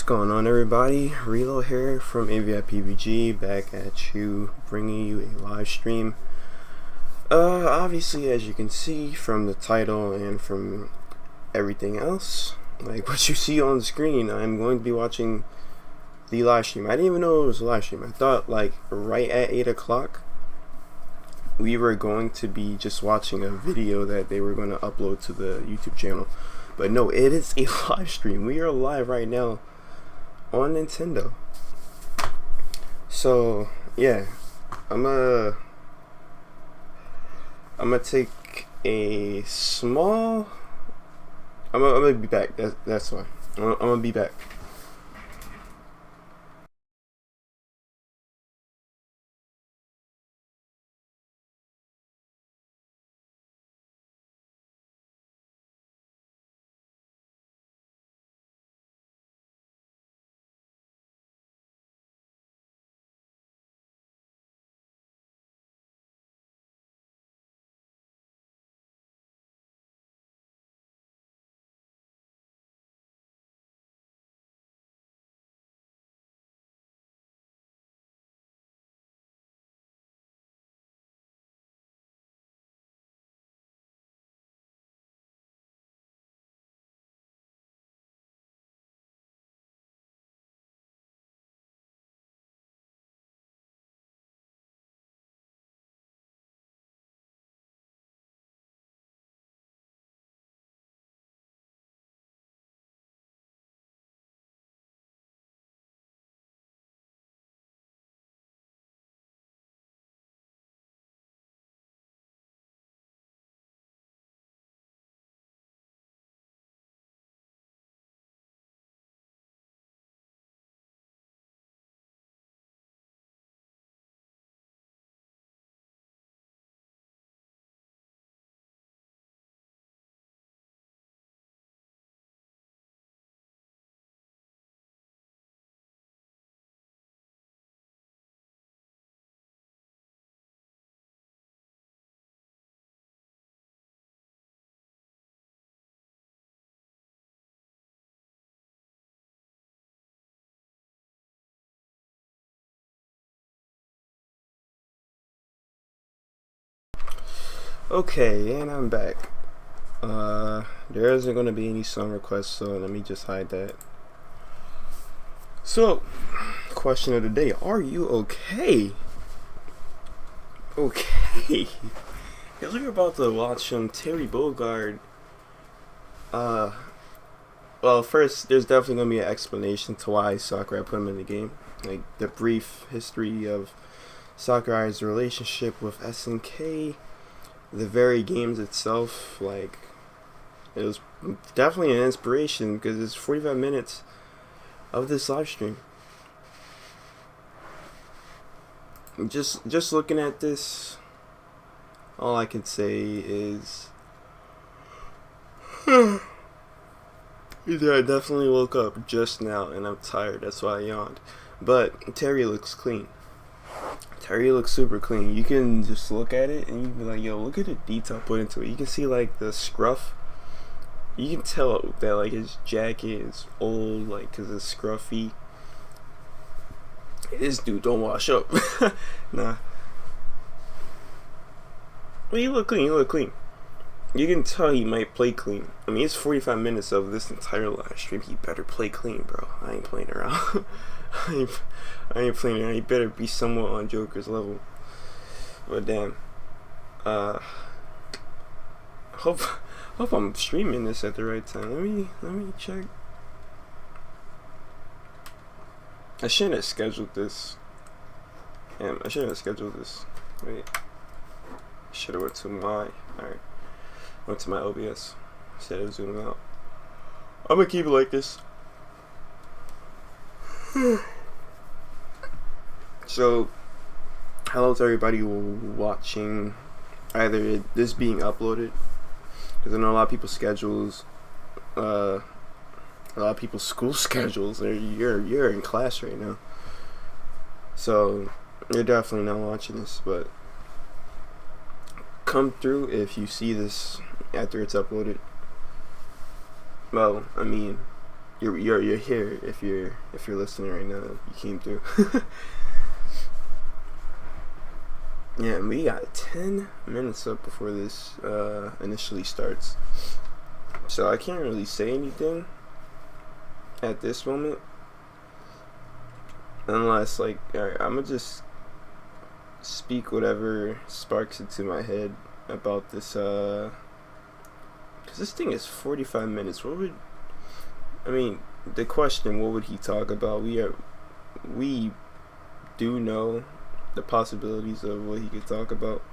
going on, everybody? Relo here from AVI PVG, back at you, bringing you a live stream. Obviously, as you can see from the title and from everything else, like what you see on the screen, I'm going to be watching the live stream. I didn't even know it was a live stream. I thought like right at 8 o'clock we were going to be just watching a video that they were going to upload to the YouTube channel. But no, it is a live stream. We are live right now on Nintendo. So yeah, I'm gonna take a small. I'm gonna be back. That's why. I'm gonna be back. Okay, and I'm back. There isn't gonna be any song requests, so let me just hide that. So, question of the day: are you okay? Okay. Because we're about to watch Terry Bogard. Well, first, there's definitely gonna be an explanation to why Sakurai put him in the game, like the brief history of Sakurai's relationship with SNK. The very games itself, like, it was definitely an inspiration because it's 45 minutes of this live stream. Just looking at this, all I can say is I definitely woke up just now and I'm tired. That's why I yawned. But Terry looks clean. Terry looks super clean. You can just look at it and you can be like, yo, look at the detail put into it. You can see like the scruff. You can tell that like his jacket is old, like, cause it's scruffy. This dude don't wash up. Nah. Well, you look clean. You look clean. You can tell he might play clean. I mean, it's 45 minutes of this entire live stream. He better play clean, bro. I ain't playing around. I ain't playing around. He better be somewhat on Joker's level. But damn. Hope I'm streaming this at the right time. Let me check. I shouldn't have scheduled this. Damn, I shouldn't have scheduled this. Wait. Should have went to my. Alright. Went to my OBS. Instead of zooming out. I'm gonna keep it like this. So, hello to everybody watching either this being uploaded, because I know a lot of people's schedules, a lot of people's school schedules, you're in class right now, so you're definitely not watching this, but come through if you see this after it's uploaded. Well, I mean, you're here if you're listening right now. You came through. Yeah, and we got 10 minutes up before this initially starts. So I can't really say anything at this moment. Unless, like, alright, I'm gonna just speak whatever sparks into my head about this, because this thing is 45 minutes. The question, what would he talk about? We do know the possibilities of what he could talk about.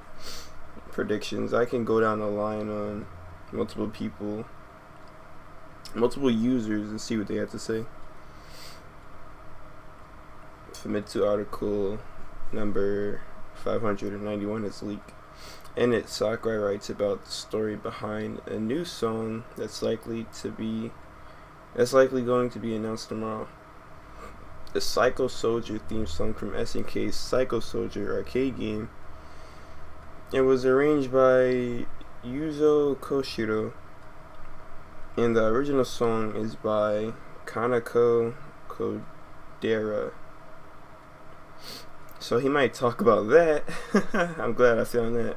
Predictions. I can go down the line on multiple people, multiple users, and see what they have to say. Famitsu article number 591 is leaked. In it, Sakurai writes about the story behind a new song that's likely going to be announced tomorrow. The Psycho Soldier theme song from SNK's Psycho Soldier arcade game. It was arranged by Yuzo Koshiro, and the original song is by Kanako Kodera. So he might talk about that. I'm glad I found that.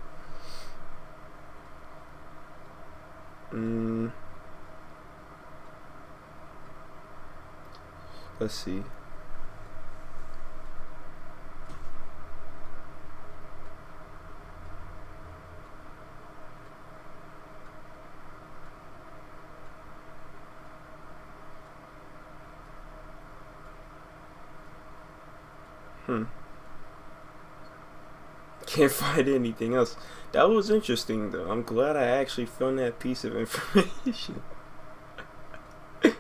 Let's see. Can't find anything else. That was interesting, though. I'm glad I actually found that piece of information. I'm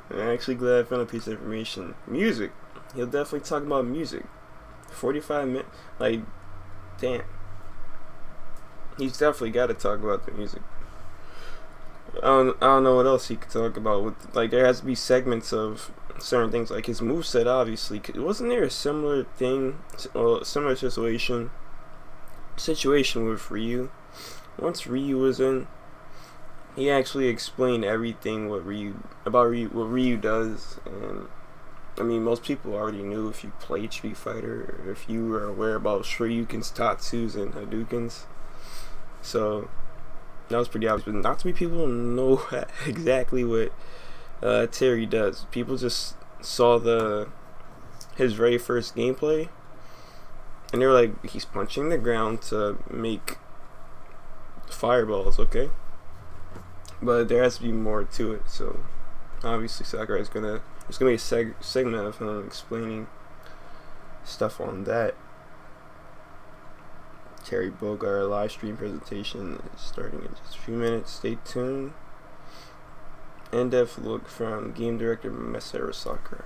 actually glad I found a piece of information. Music. He'll definitely talk about music. 45 minutes. Like, damn. He's definitely got to talk about the music. I don't know what else he could talk about. Like, there has to be segments of certain things. Like, his moveset, obviously. Wasn't there a similar thing, or a similar situation with Ryu? Once Ryu was in, he actually explained everything what Ryu does, and I mean, most people already knew if you played Street Fighter, or if you were aware about Shoryukens, Tatsus, and Hadoukens. So that was pretty obvious, but not too many people know exactly what Terry does. People just saw his very first gameplay, and they were like, he's punching the ground to make fireballs, okay? But there has to be more to it, so obviously Sakurai is there's gonna be a segment of him explaining stuff on that. Terry Bogard live stream presentation is starting in just a few minutes. Stay tuned. In-depth look from game director Masaru Sakurai.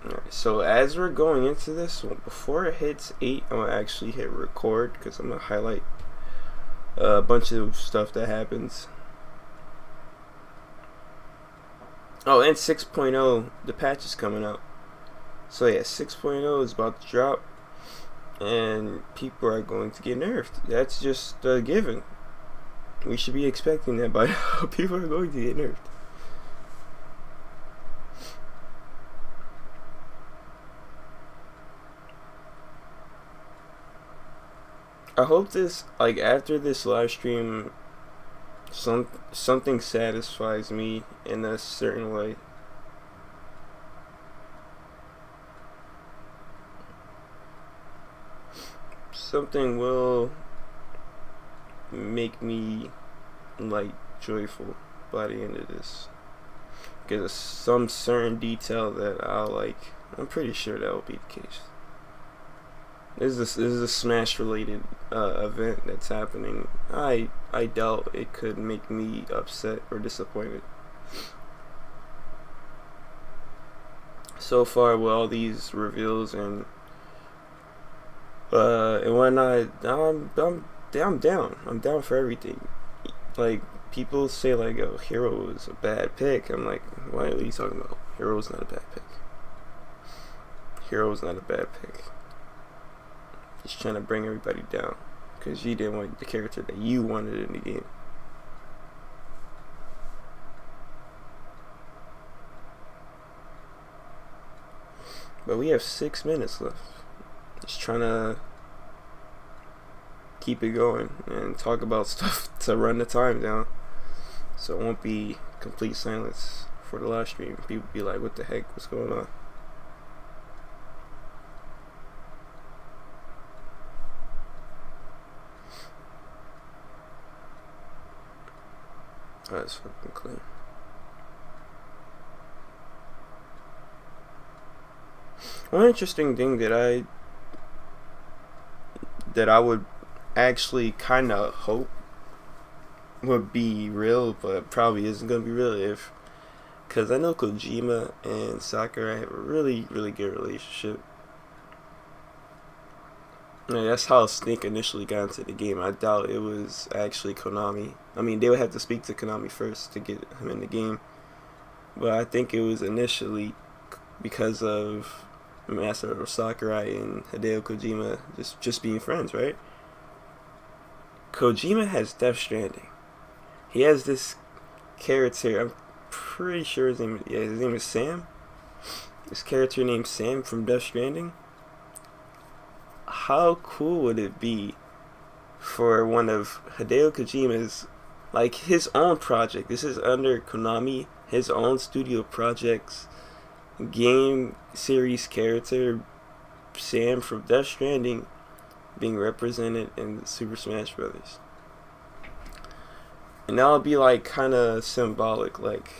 Alright, so as we're going into this, before it hits 8, I'm going to actually hit record because I'm going to highlight a bunch of stuff that happens. Oh, and 6.0, the patch is coming out. So yeah, 6.0 is about to drop, and people are going to get nerfed. That's just a given. We should be expecting that by now. People are going to get nerfed. I hope this, like, after this live stream, something satisfies me in a certain way. Something will make me, like, joyful by the end of this. Because some certain detail that I'll like. I'm pretty sure that will be the case. This is a Smash related event that's happening. I doubt it could make me upset or disappointed. So far, with all these reveals and whatnot, I'm down. I'm down for everything. Like, people say like, "Oh, Hero is a bad pick." I'm like, what are you talking about? Hero's not a bad pick. Hero's not a bad pick. He's trying to bring everybody down because you didn't want the character that you wanted in the game. But we have 6 minutes left. Just trying to keep it going and talk about stuff to run the time down, so it won't be complete silence for the live stream. People be like, what the heck, what's going on? That's fucking clean. One interesting thing that I would actually kind of hope would be real, but probably isn't gonna be real, because I know Kojima and Sakurai have a really, really good relationship. And that's how Snake initially got into the game. I doubt it was actually Konami. I mean, they would have to speak to Konami first to get him in the game, but I think it was initially because of Masaru Sakurai and Hideo Kojima just being friends, right? Kojima has Death Stranding. He has this character, I'm pretty sure his name is Sam. This character named Sam from Death Stranding. How cool would it be for one of Hideo Kojima's, like, his own project? This is under Konami, his own studio projects, game series character Sam from Death Stranding being represented in Super Smash Brothers. And that'll be like kind of symbolic, like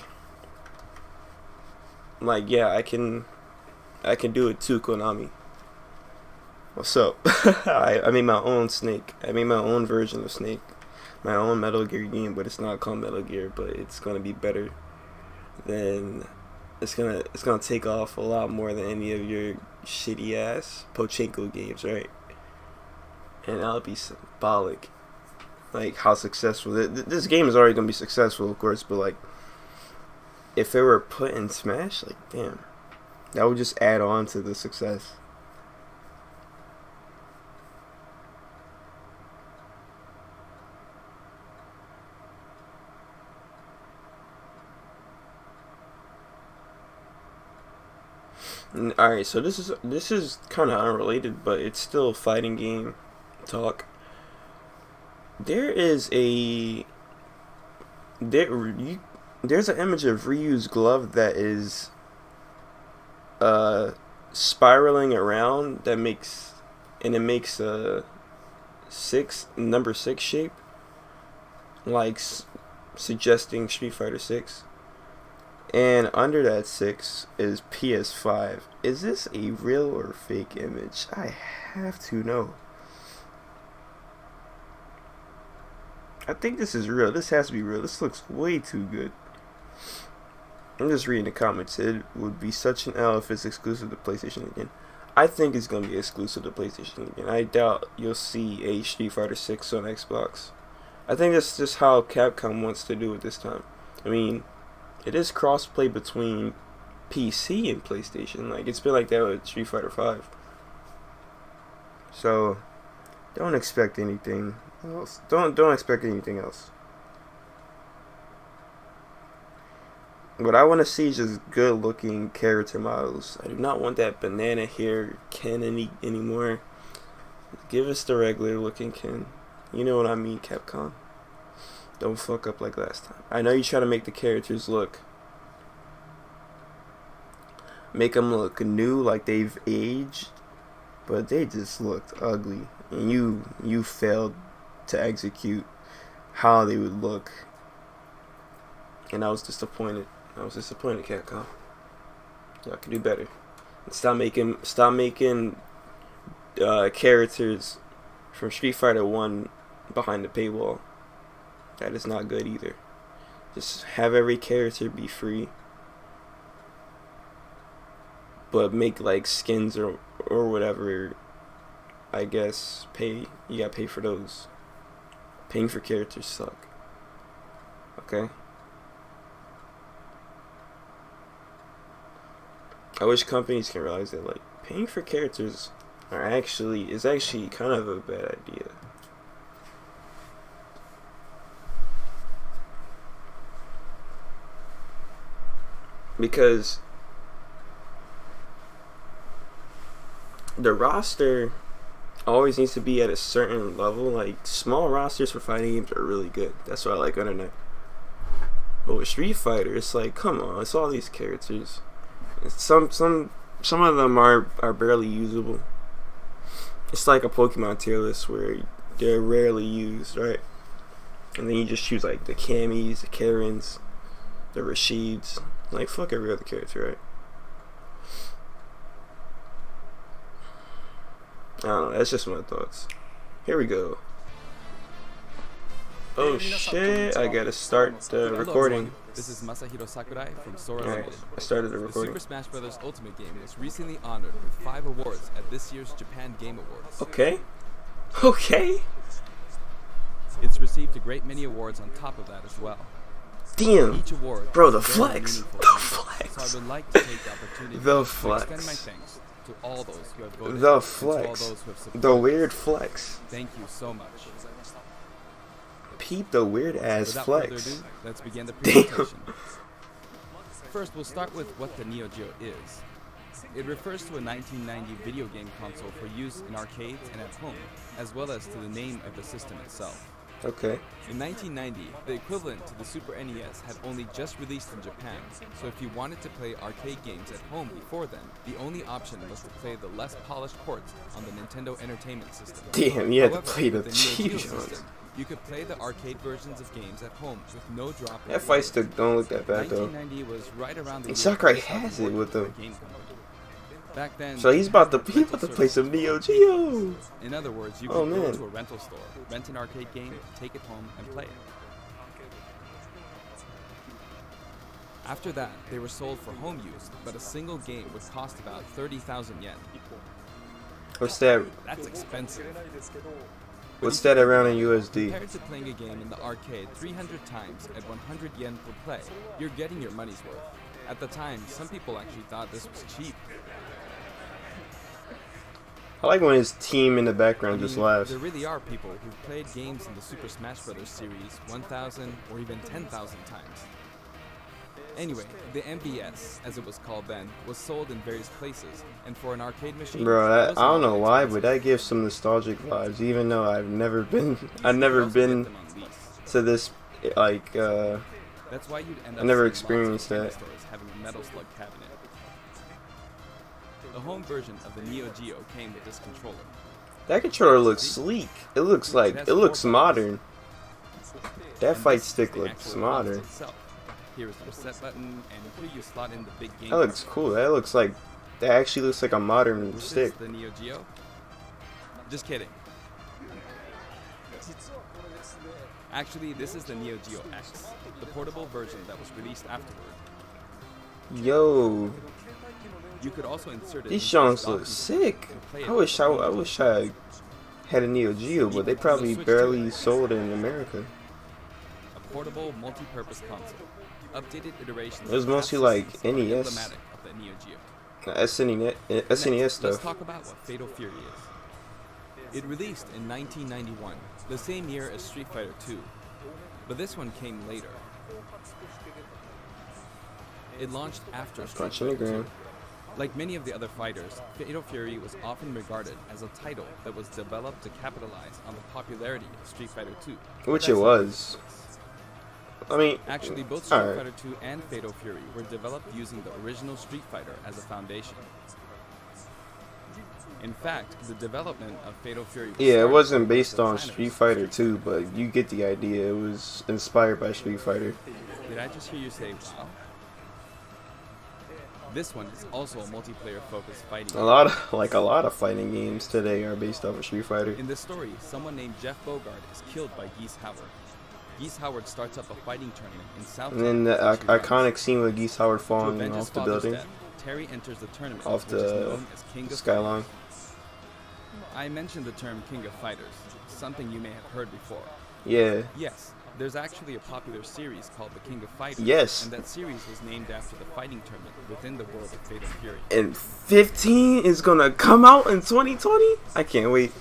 yeah, I can do it too, Konami. What's up? I made my own Snake. I made my own version of Snake, my own Metal Gear game, but it's not called Metal Gear, but it's gonna be better than it's gonna take off a lot more than any of your shitty ass Pachinko games, right? And that'll be symbolic, like how successful this game is already gonna be successful, of course, but like if it were put in Smash, like damn, that would just add on to the success. Alright, so this is kind of unrelated, but it's still fighting game talk. There's an image of Ryu's glove that is spiraling around, it makes a number 6 shape, like suggesting Street Fighter 6. And under that 6 is PS5. Is this a real or fake image? I have to know. I think this is real. This has to be real. This looks way too good. I'm just reading the comments. It would be such an L if it's exclusive to PlayStation again. I think it's going to be exclusive to PlayStation again. I doubt you'll see a Street Fighter 6 on Xbox. I think that's just how Capcom wants to do it this time. I mean, it is crossplay between PC and PlayStation. Like, it's been like that with Street Fighter 5. So, don't expect anything else. Don't expect anything else. What I want to see is just good looking character models. I do not want that banana hair Ken anymore. Give us the regular looking Ken. You know what I mean, Capcom. Don't fuck up like last time. I know you try to make the characters make them look new, like they've aged, but they just looked ugly. And you failed to execute how they would look. And I was disappointed. Capcom. Y'all can do better. And stop making characters from Street Fighter 1 behind the paywall. That is not good either. Just have every character be free, but make like skins or whatever. I guess you gotta pay for those. Paying for characters suck. Okay. I wish companies can realize that, like, paying for characters is actually kind of a bad idea. Because the roster always needs to be at a certain level. Like, small rosters for fighting games are really good. That's why I like Internet. But with Street Fighter, it's like, come on, it's all these characters. Some of them are barely usable. It's like a Pokemon tier list where they're rarely used, right? And then you just choose like the Camis, the Karens, the Rashids. Like, fuck every other character, right? I don't know, that's just my thoughts. Here we go. Oh shit, I gotta start the recording. This is Masahiro Sakurai from Sora Alright, Limited. I started the recording. The Super Smash Bros. Ultimate game was recently honored with 5 awards at this year's Japan Game Awards. Okay. Okay. It's received a great many awards on top of that as well. Damn. Each award Bro, the is very flex. meaningful The to me, flex. So I would like to take the opportunity The to flex. extend my thanks to all those who have voted The and flex. to all those who have supported. The weird flex. Thank you so much. Peep the weird ass Without flex. further ado, let's begin the Damn. presentation. First, we'll start with what the Neo Geo is. It refers to a 1990 video game console for use in arcades and at home, as well as to the name of the system itself. Okay. In 1990, the equivalent to the Super NES had only just released in Japan, so if you wanted to play arcade games at home before then, the only option was to play the less polished ports on the Nintendo Entertainment System. Damn, you had to However, play the with Neo cheap Geo ones. system, you could play the arcade versions of games at home with no drop in That fight quality. still don't look that bad though. 1990 was right around the And year Sakurai Chris started has it working with for a them. game company. Back then, So he's about to rental play some services Neo were Geo. In other words, you Oh, could go man. to a rental store, rent an arcade game, take it home, and play it. After that, they were sold for home use, but a single game would cost about 30,000 yen. What's that? That's expensive. What's that around in USD? Compared to playing a game in the arcade 300 times at 100 yen per play, you're getting your money's worth. At the time, some people actually thought this was cheap. I like when his team in the background I just mean, laughs. there really are people who've played games in the Super Smash Bros. Series 1,000 or even 10,000 times. Anyway, the MBS, as it was called then, was sold in various places, and for an arcade machine, Bro, it I wasn't don't know all why, expensive. but that gives some nostalgic vibes. Even though I've never been, You I've could never also been get them on lease. to this, like, That's why you'd end up I never seeing lots experienced of candy that. stores having a Metal Slug cabinet. The home version of the Neo Geo came with this controller. that controller looks sleek. It looks like, it looks modern. That And fight this is stick the looks actual modern. console itself. Here is the reset button, and here you slot in the big game. That looks cool. That looks like, that actually looks like a modern Was stick. this the Neo Geo? Just kidding. Actually, this is the Neo Geo X, the portable version that was released afterward. Yo, You could also insert it these into Jones this look docking sick. and play it I wish with I wish I had a Neo Geo, but they probably barely sold it in America. a portable, multi-purpose console. Updated iterations. It was of mostly past like systems are NES. emblematic of the Neo Geo. SNES Next, stuff. Let's talk about what Fatal Fury is. It released in 1991, the same year as Street Fighter II, but this one came later. It launched after Street Punch in the Fighter II. ground. Like many of the other fighters, Fatal Fury was often regarded as a title that was developed to capitalize on the popularity of Street Fighter II. Which That's it not the was. case. I mean, Actually, both Street alright. Fighter II and Fatal Fury were developed using the original Street Fighter as a foundation. In fact, the development of Fatal Fury was Yeah, it started wasn't by based the on designers Street of Fighter 2, but you get the idea. It was inspired by Street Fighter. Did I just hear you say wow? This one is also a multiplayer focused fighting A lot of fighting games today are based off of Street Fighter. In this story, someone named Jeff Bogard is killed by Geese Howard. Geese Howard starts up a fighting tournament in South. And then the iconic scene with Geese Howard To falling avenge his off the father's building, death, Terry enters the tournament, off which is the known as King of skyline. Fighters. I mentioned the term King of Fighters, something you may have heard before. Yeah. Yes, there's actually a popular series called the King of Fighters. Yes. And that series was named after the fighting tournament within the world of Fatal Fury. And 15 is gonna come out in 2020? I can't wait.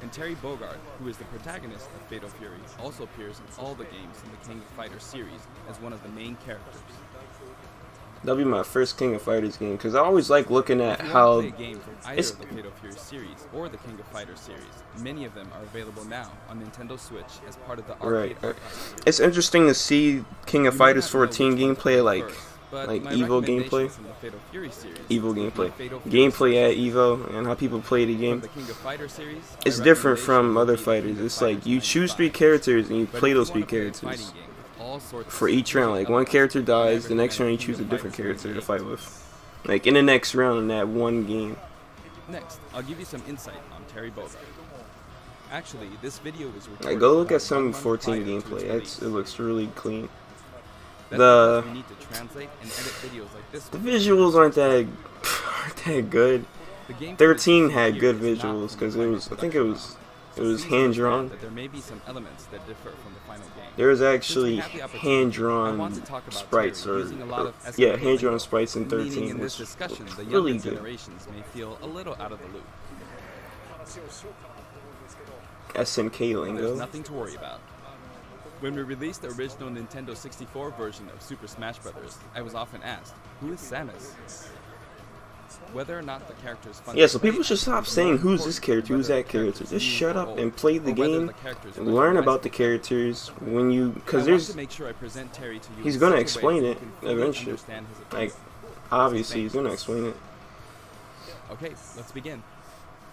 And Terry Bogard, who is the protagonist of Fatal Fury, also appears in all the games in the King of Fighters series as one of the main characters. That'll be my first King of Fighters game, because I always like looking at If you how want to play a game from either of the Fatal Fury series or the King of Fighters series, many of them are available now on Nintendo Switch as part of the Arcade right. Archive. It's interesting to see King of You may Fighters not know 14 which one to gameplay, play like first, but like my Evo recommendation gameplay. from the Fatal Fury series Evo would be gameplay. Fatal Fury Gameplay at Special. Evo and how people play the From game. the King of Fighters series, It's my different from recommendation would other be the King fighters. of It's like Fighters you choose 95. 3 characters and you But play if you those 3 wanna play a characters. fighting game with all sorts of For each round, like one strategic character elements, dies, the next round you King choose a of different Fighters character to series fight with. Like in the next round in that one game. Next, I'll give you some insight on Terry Bogard. Actually, this video was recorded. Like go look about at some 1 month 14 prior to its gameplay. release. It looks really clean. That's The because we need to translate and edit videos like this the one. visuals aren't that good. The gameplay 13 that you had see good here is not visuals from because the it final was I think it production was run. it So was please hand understand drawn. that there may be some elements that differ from the final game. There was Since we actually have the opportunity, hand I want drawn to talk about sprites Terry or using a lot of yeah, SNK hand drawn lingo, sprites in meaning 13 in this was discussion, the younger really good. generations may feel a little out of the loop. SNK There's lingo. nothing to worry about. When we released the original Nintendo 64 version of Super Smash Bros., I was often asked, who is Samus? Whether or not the character is fun Yeah, to so play people should as, stop or saying more who's this important, character, who's whether that the character character. is Just new shut or up old, and play the or whether game. the character is And learn about the recognizable. characters when you, I because want there's to make sure I present Terry to you he's in gonna such a way explain that you it can fully eventually. understand his Like appeal. obviously he's gonna explain it. Okay, let's begin.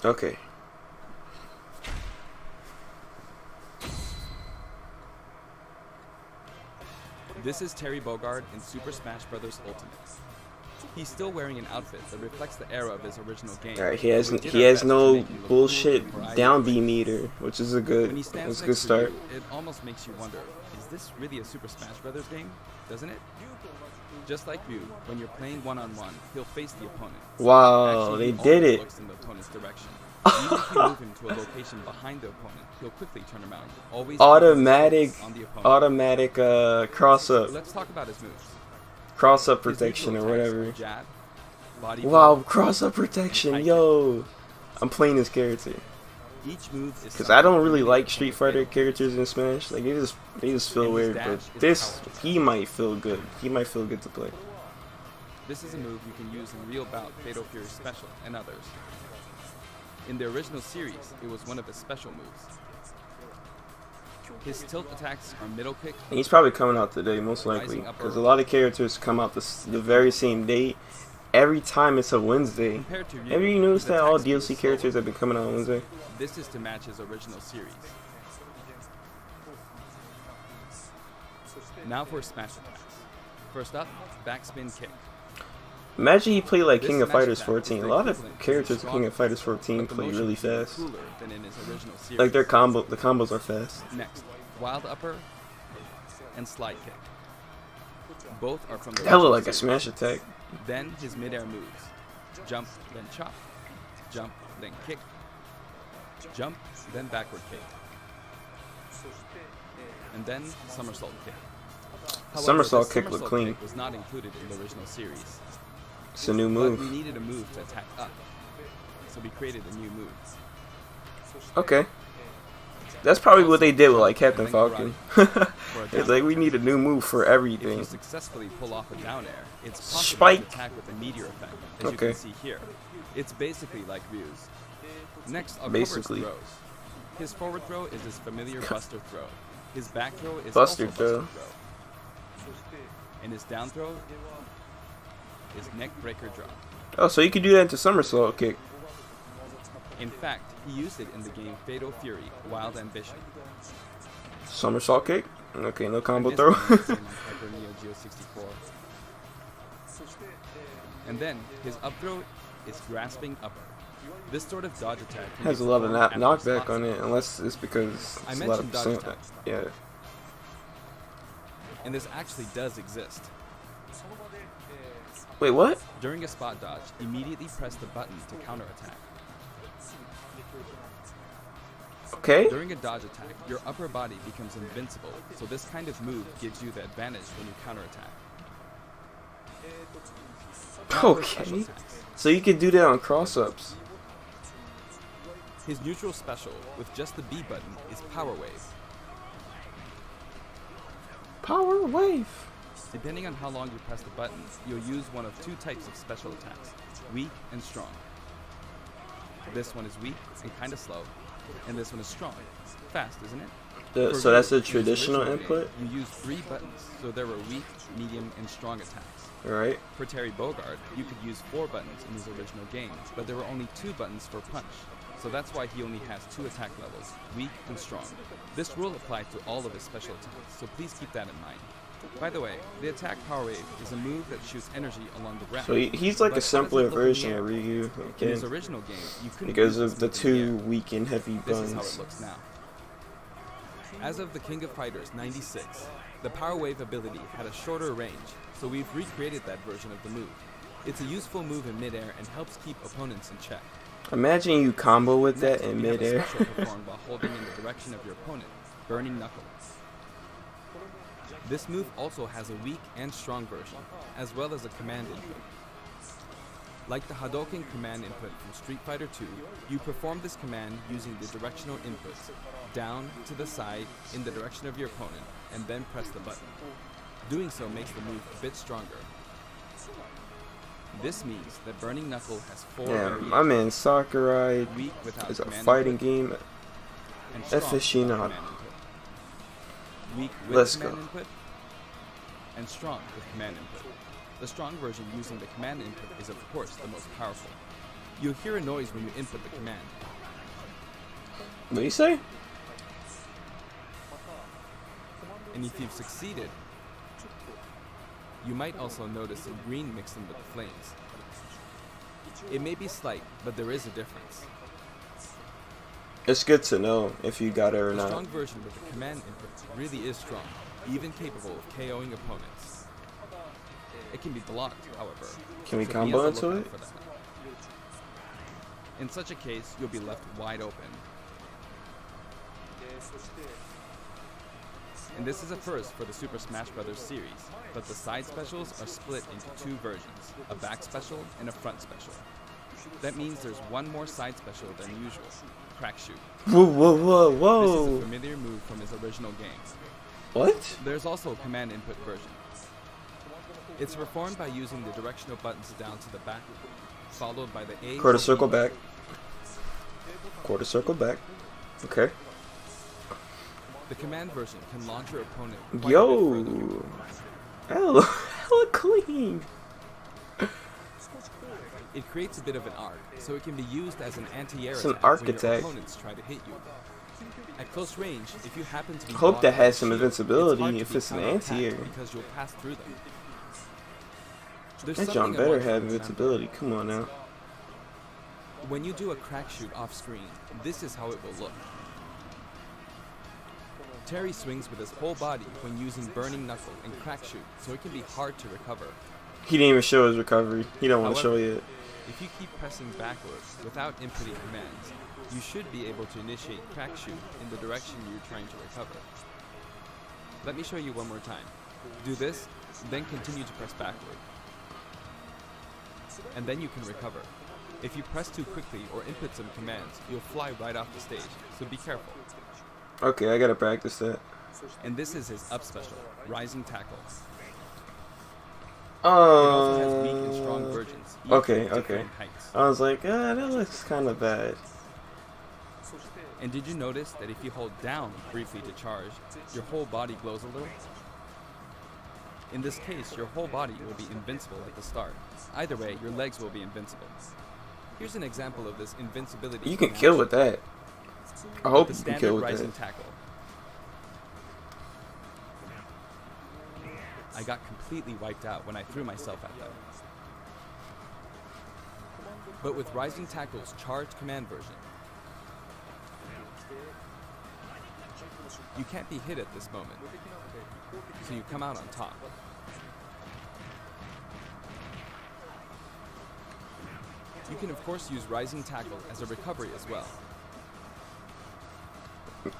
Okay. This is Terry Bogard in Super Smash Bros. Ultimate. He's still wearing an outfit that reflects the era of his original game. Alright, he has We did he our has best to no make him look bullshit cool and variety. down B meter, which is a When good he stands that's a good next to start. you, it almost makes you wonder, is this really a Super Smash Bros. Game? Doesn't it? Just like you, when you're playing one-on-one, he'll face the opponent. Wow, Actually, they he did always it. looks in the opponent's direction. Even if you move him to a location behind the opponent, he'll quickly turn around. Always Automatic on the opponent. automatic cross up. Let's talk about his moves. Cross up His protection or neutral attacks whatever. are jab, body Wow, blow, cross up protection, yo. I'm playing this character. each move is Cause I don't really something like from Street the Fighter Fatal characters in Smash. Like they just feel And his weird. dash But is this powerful. he might feel good. He might feel good to play. This is a move you can use in Real Bout, Fatal Fury Special, and others. In the original series, it was one of his special moves. His tilt attacks are middle kick, And he's probably coming out today, most likely, because a lot of characters come out the very same date. Every time it's a Wednesday. compared to Ryu. Have you noticed his that all attack speed is DLC slower. characters have been coming out on Wednesday? This is to match his original series. Now for smash attacks. First up, backspin kick. Imagine he played like This King of smash Fighters attack is 14. A the lot of equivalent to characters in King of strong, Fighters 14 but the play motion really is even fast. cooler than in his original series. Like the combos are fast. Next, wild upper and slide kick. Both are from the That looked original like a series. smash attack. Then his midair moves. Jump, then chop. Jump, then kick. Jump, then backward kick. And then somersault kick. However, Somersault this kick looked somersault clean. kick was not included in the original series. It's a new But we move. needed a move to attack up. So we created a new move. Okay. That's probably what they did with like Captain And then Falcon. For a It's down like we air. need a new move for If you everything. successfully pull off a down air, it's possible Spike. to attack with a meteor effect, as you Okay. can see here. It's basically like Ryu's. Next, I'll Basically. cover his throws. His forward throw is his familiar Buster throw. His back throw is Buster also throw. Buster throw. And his down throw is neck breaker drop. Oh, so you could do that into somersault kick. In fact, he used it in the game Fatal Fury: Wild Ambition. Somersault kick? Okay, no combo And throw. this one is in Hyper Neo Geo 64. And then his up throw is grasping upper. This sort of dodge attack can Has be a lot of performed after knockback spot on it, stop. unless it's because I it's a lot of mentioned dodge percent. attacks. Yeah. And this actually does exist. Wait, what? During a spot dodge, immediately press the button to counterattack. Okay. During a dodge attack, your upper body becomes invincible, so this kind of move gives you the advantage when you counterattack. Now for special Okay. attacks. So you could do that on cross-ups. His neutral special, with just the B button, is Power Wave. Power wave. Depending on how long you press the button, you'll use one of two types of special attacks, weak and strong. This one is weak and kind of slow, and this one is strong. Fast, isn't it? So that's the traditional input? You use 3 buttons, so there were weak, medium, and strong attacks. Right. For Terry Bogard, you could use 4 buttons in his original game, but there were only 2 buttons for punch. So that's why he only has 2 attack levels, weak and strong. This rule applies to all of his special attacks, so please keep that in mind. By the way, the attack Power Wave is a move that shoots energy along the ground. So he's like a simpler version of Ryu, in his original game, you couldn't because of the 2 weak and heavy buttons. This is how it looks now. As of the King of Fighters 96, the Power Wave ability had a shorter range, so we've recreated that version of the move. It's a useful move in midair and helps keep opponents in check. Imagine you combo with that in midair. Performed while holding in the direction of your opponent, Burning Knuckle. This move also has a weak and strong version, as well as a command input. Like the Hadouken command input from Street Fighter II, you perform this command using the directional inputs, down, to the side, in the direction of your opponent, and then press the button. Doing so makes the move a bit stronger. This means that Burning Knuckle has 4 variations. My man Sakurai is a fighting game aficionado. Weak with command input, and strong with command input. The strong version using the command input is of course the most powerful. You'll hear a noise when you input the command. What do you say? And if you've succeeded, you might also notice some green mixed in with the flames. It may be slight, but there is a difference. It's good to know if you got it or the not. The strong version with the command input really is strong, even capable of KOing opponents. It can be blocked, however. Can we combo into it? In such a case, you'll be left wide open. And this is a first for the Super Smash Bros. Series, but the side specials are split into 2 versions, a back special and a front special. That means there's one more side special than usual, Crack Shoot. Whoa, whoa, whoa, whoa. This is a familiar move from his original game. What? There's also a command input version. It's performed by using the directional buttons down to the back, followed by the A. Quarter circle back. Quarter circle back. Okay. The command version can launch your opponent. Yo! Hella clean! It creates a bit of an arc, so it can be used as an anti-air it's an attack arc when attack. your opponents try to hit you. At close range, if you happen to be hope that has some shield, invincibility if it's an anti-air. Because you'll pass through them. That jump better have invincibility. Come on now. When you do a crack shoot off screen, this is how it will look. Terry swings with his whole body when using Burning Knuckle and Crack Shoot, so it can be hard to recover. He didn't even show his recovery. He don't want to show yet. If you keep pressing backwards without inputting commands, you should be able to initiate Crack Shoot in the direction you're trying to recover. Let me show you one more time. Do this, then continue to press backward. And then you can recover. If you press too quickly or input some commands, you'll fly right off the stage, so be careful. Okay, I gotta practice that. And this is his up special, Rising Tackle. It Oh. also has weak and strong versions. Okay. Heights. I was like, that looks kind of bad. And did you notice that if you hold down briefly to charge, your whole body glows a little? In this case, your whole body will be invincible at the start. Either way, your legs will be invincible. Here's an example of this invincibility. You can kill with that. I hope the you can kill with Rising that. Tackle. I got completely wiped out when I threw myself at them. But with Rising Tackle's charged command version, you can't be hit at this moment, so you come out on top. You can of course use Rising Tackle as a recovery as well.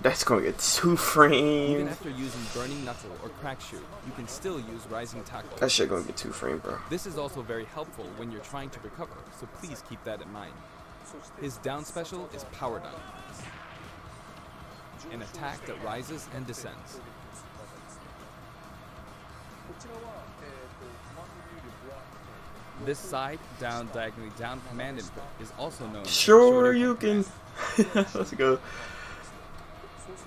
That's gonna get 2 Even frames. after using Burning Knuckle or Crack Shoot, you can still use Rising Tackle. That shit gonna get 2 frames, bro. This is also very helpful when you're trying to recover, so please keep that in mind. His down special is Power Dunk, an attack that rises and descends. This side, down, diagonally down command input is also known as Sure, the you shorter can. command. Let's go.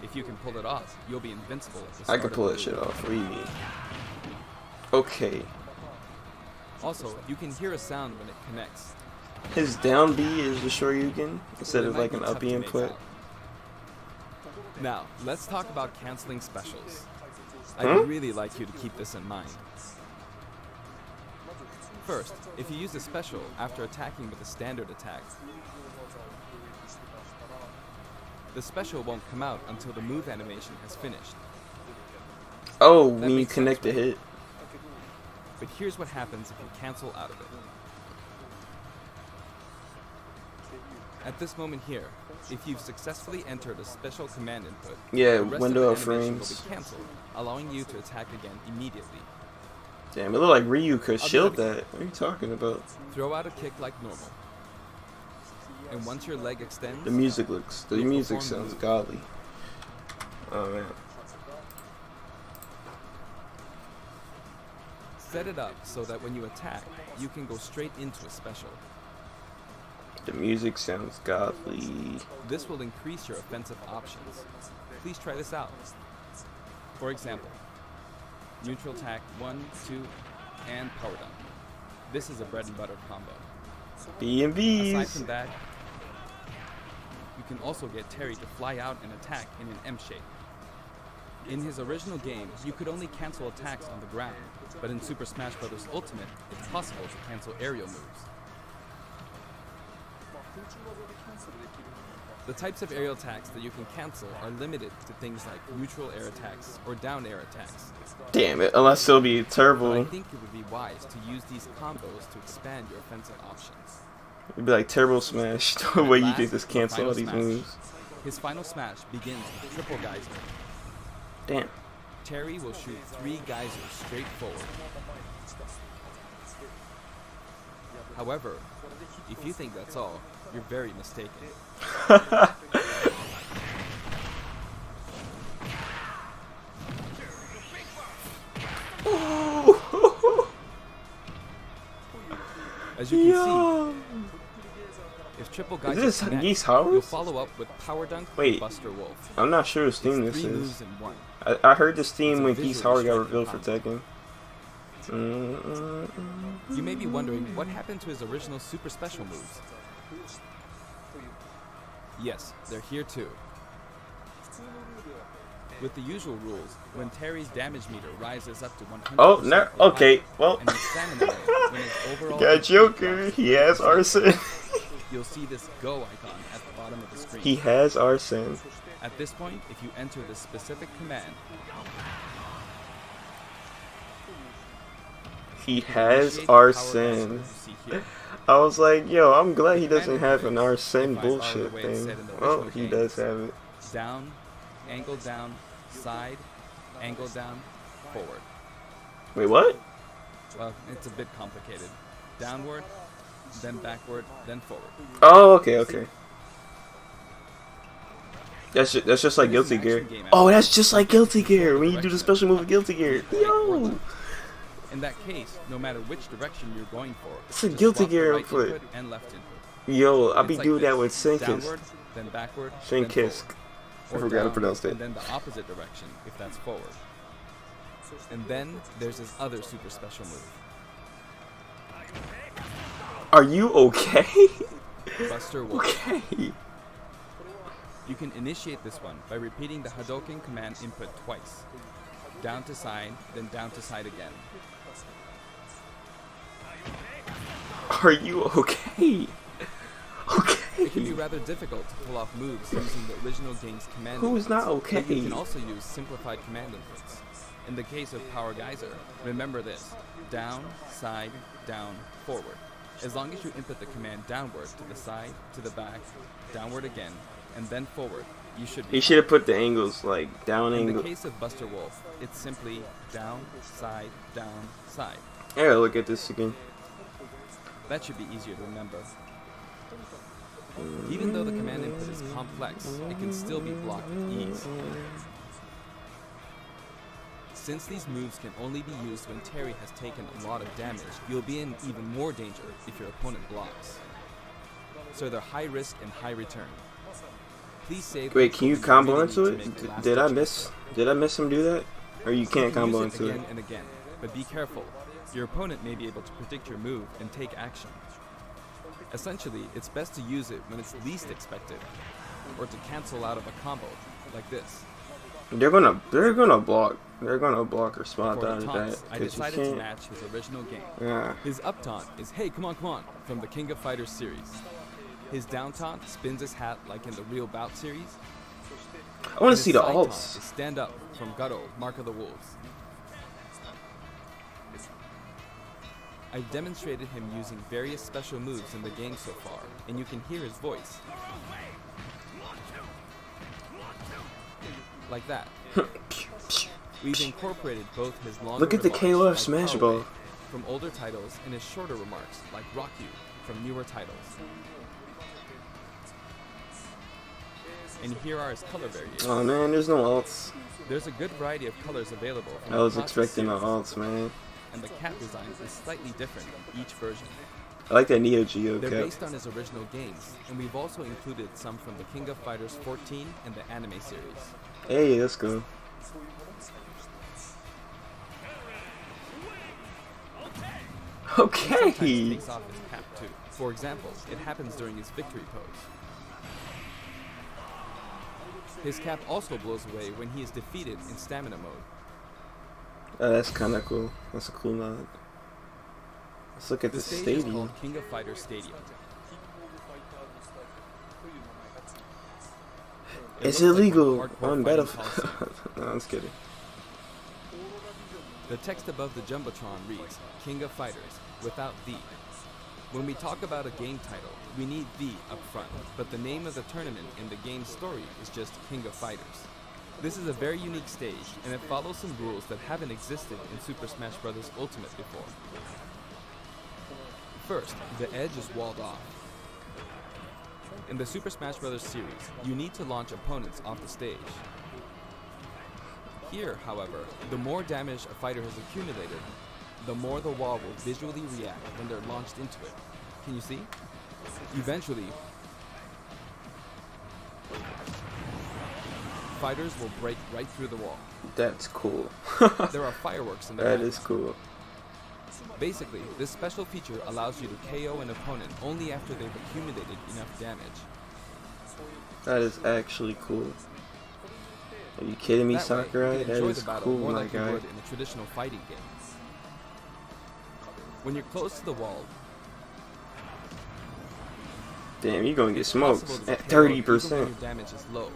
If you can pull it off, you'll be invincible at the I start can of pull the that shit move. off. What do you mean? Okay. Also, you can hear a sound when it connects. His down B is the Shoryuken instead It of might like be an tough up to B make input. out. Now, let's talk about canceling specials. Huh? I'd really like you to keep this in mind. First, if you use a special after attacking with a standard attack, the special won't come out until the move animation has finished. Oh, That when you makes connect sense, the right? hit. But here's what happens if you cancel out of it. At this moment here, if you've successfully entered a special command input, Yeah, the rest window of of the animation will frames. be cancelled, allowing you to attack again immediately. Damn, it looked like Ryu could I'll do shield that that. What are you talking about? Throw out a kick like normal. And once your leg extends, The music You'll music perform the sounds move. godly. Oh man. set it up so that when you attack, you can go straight into a special. The music sounds godly. This will increase your offensive options. Please try this out. For example, neutral attack 1, 2, and power dunk. This is a bread and butter combo. B and Aside B's. from that, you can also get Terry to fly out and attack in an M shape. In his original game, you could only cancel attacks on the ground, but in Super Smash Bros. Ultimate, it's possible to cancel aerial moves. The types of aerial attacks that you can cancel are limited to things like neutral air attacks or down air attacks. Damn it, unless it'll be But I turbo. think it would be wise to use these combos to expand your offensive options. It'd be like Turbo Smash, the way you Last, can just the cancel all final these smash. moves. His final smash begins with triple geyser. Damn. Terry will shoot 3 geysers straight forward. However, if you think that's all, you're very mistaken. As you can Yo. see, if triple Is geyser this connect, Geese you'll House? follow up with power dunk Wait. and Buster Wolf. I'm not sure whose It's theme this 3 is. moves in 1. I heard this It's theme a when Geese visually Howard got striking revealed for combo. Tekken. You may be wondering what happened to his original super special moves. Yes, they're here too. With the usual rules, when Terry's damage meter rises up to 100%, Oh, no. or Okay, higher, well. and his stamina rate, when his overall Got HP Joker. drops, He has Arson. you'll see this go icon at the bottom of the screen. He has Arson. At this point, if you enter the specific command, He has initiate the power geyser Arson. you see here. I was like, yo, I'm glad he The doesn't command have an input, Arson if I follow bullshit the way it's said thing. in the Oh, original he game. does have it. Down, angle down, side, angle down, forward. Wait, what? Well, it's a bit complicated. Downward, then backward, then forward. Oh, okay, okay. That's just like It is Guilty an Gear. action game Oh, aspect. that's just like Guilty Gear when you do the Direction. special move of Guilty Gear. Right or Yo, left. In that case, no matter which direction you're going for, It's a just Guilty swap the Gear right output. input and left input. yo, I It's be like doing that this. with Sinkisk. Downward, then backward, Shinkisk. then I forward. Or forgot to down, pronounce it. And then the opposite direction, if that's forward. And then there's this other super special move, Are you okay? Buster Wolf. Okay. You can initiate this one by repeating the Hadouken command input twice. Down to side, then down to side again. Are you okay? It can be Okay. rather difficult to pull off moves using the original game's command Who's inputs, not but you okay? can also use simplified command inputs. In the case of Power Geyser, remember this: down, side, down, forward. As long as you input the command downward to the side, to the back, downward again, and then forward, you should be He should have put the angles like down fine. In the angle. case of Buster Wolf, it's simply down, side, down, side. I gotta look at this again. That should be easier to remember. Even though the command input is complex, it can still be blocked with ease. Since these moves can only be used when Terry has taken a lot of damage, you'll be in even more danger if your opponent blocks. So they're high risk and high return. Please save. Wait, can you combo into it? Did I miss him do that? Or you can't combo into it? Again and again, but be careful. Your opponent may be able to predict your move and take action. Essentially, it's best to use it when it's least expected, or to cancel out of a combo, like this. They're gonna block. They're gonna block or spot For down the that. taunts, I decided to match his original game. Yeah. His up taunt is "Hey, come on," from the King of Fighters series. His down taunt spins his hat like in the Real Bout series. I want to His see the side taunt alts. is "Stand Up" from Gutto, Mark of the Wolves. I've demonstrated him using various special moves in the game so far, and you can hear his voice. Like that. We've incorporated both his longer Look at the remarks, KOF like Smash Power Ball. from older titles, and his shorter remarks, like Rock You, from newer titles. And here are his color variations. Oh man, there's no alts. There's a good variety of colors available from I was the classic expecting the series, alts, man. and the cap design is slightly different in each version. I like that Neo Geo They're cap. based on his original games, and we've also included some from the King of Fighters 14 and the anime series. Hey, let's go. He sometimes Okay. takes off his cap too. For example, it happens during his victory pose. His cap also blows away when he is defeated in stamina mode. Oh, that's kind of cool. That's a cool mod. Let's look at The the stage is stadium. called King of Fighters Stadium. It It's looks like illegal one hardcore on fighting Battlefield. coliseum. No, I'm just kidding. The text above the Jumbotron reads, King of Fighters, without the. When we talk about a game title, we need the up front, but the name of the tournament in the game's story is just King of Fighters. This is a very unique stage, and it follows some rules that haven't existed in Super Smash Bros. Ultimate before. First, the edge is walled off. In the Super Smash Bros. Series, you need to launch opponents off the stage. Here, however, the more damage a fighter has accumulated, the more the wall will visually react when they're launched into it. Can you see? Eventually, fighters will break right through the wall. That's cool. There are fireworks in the That back. is cool. Basically, this special feature allows you to KO an opponent only after they've accumulated enough damage. That is actually cool. Are you kidding me, That way, Sakurai? you can That enjoy is the battle cool, more my like you guy. would in a traditional fighting game. When you're close to the wall, Damn, you're gonna get it's smoked possible to at be KO'd even when 30%. your damage is low.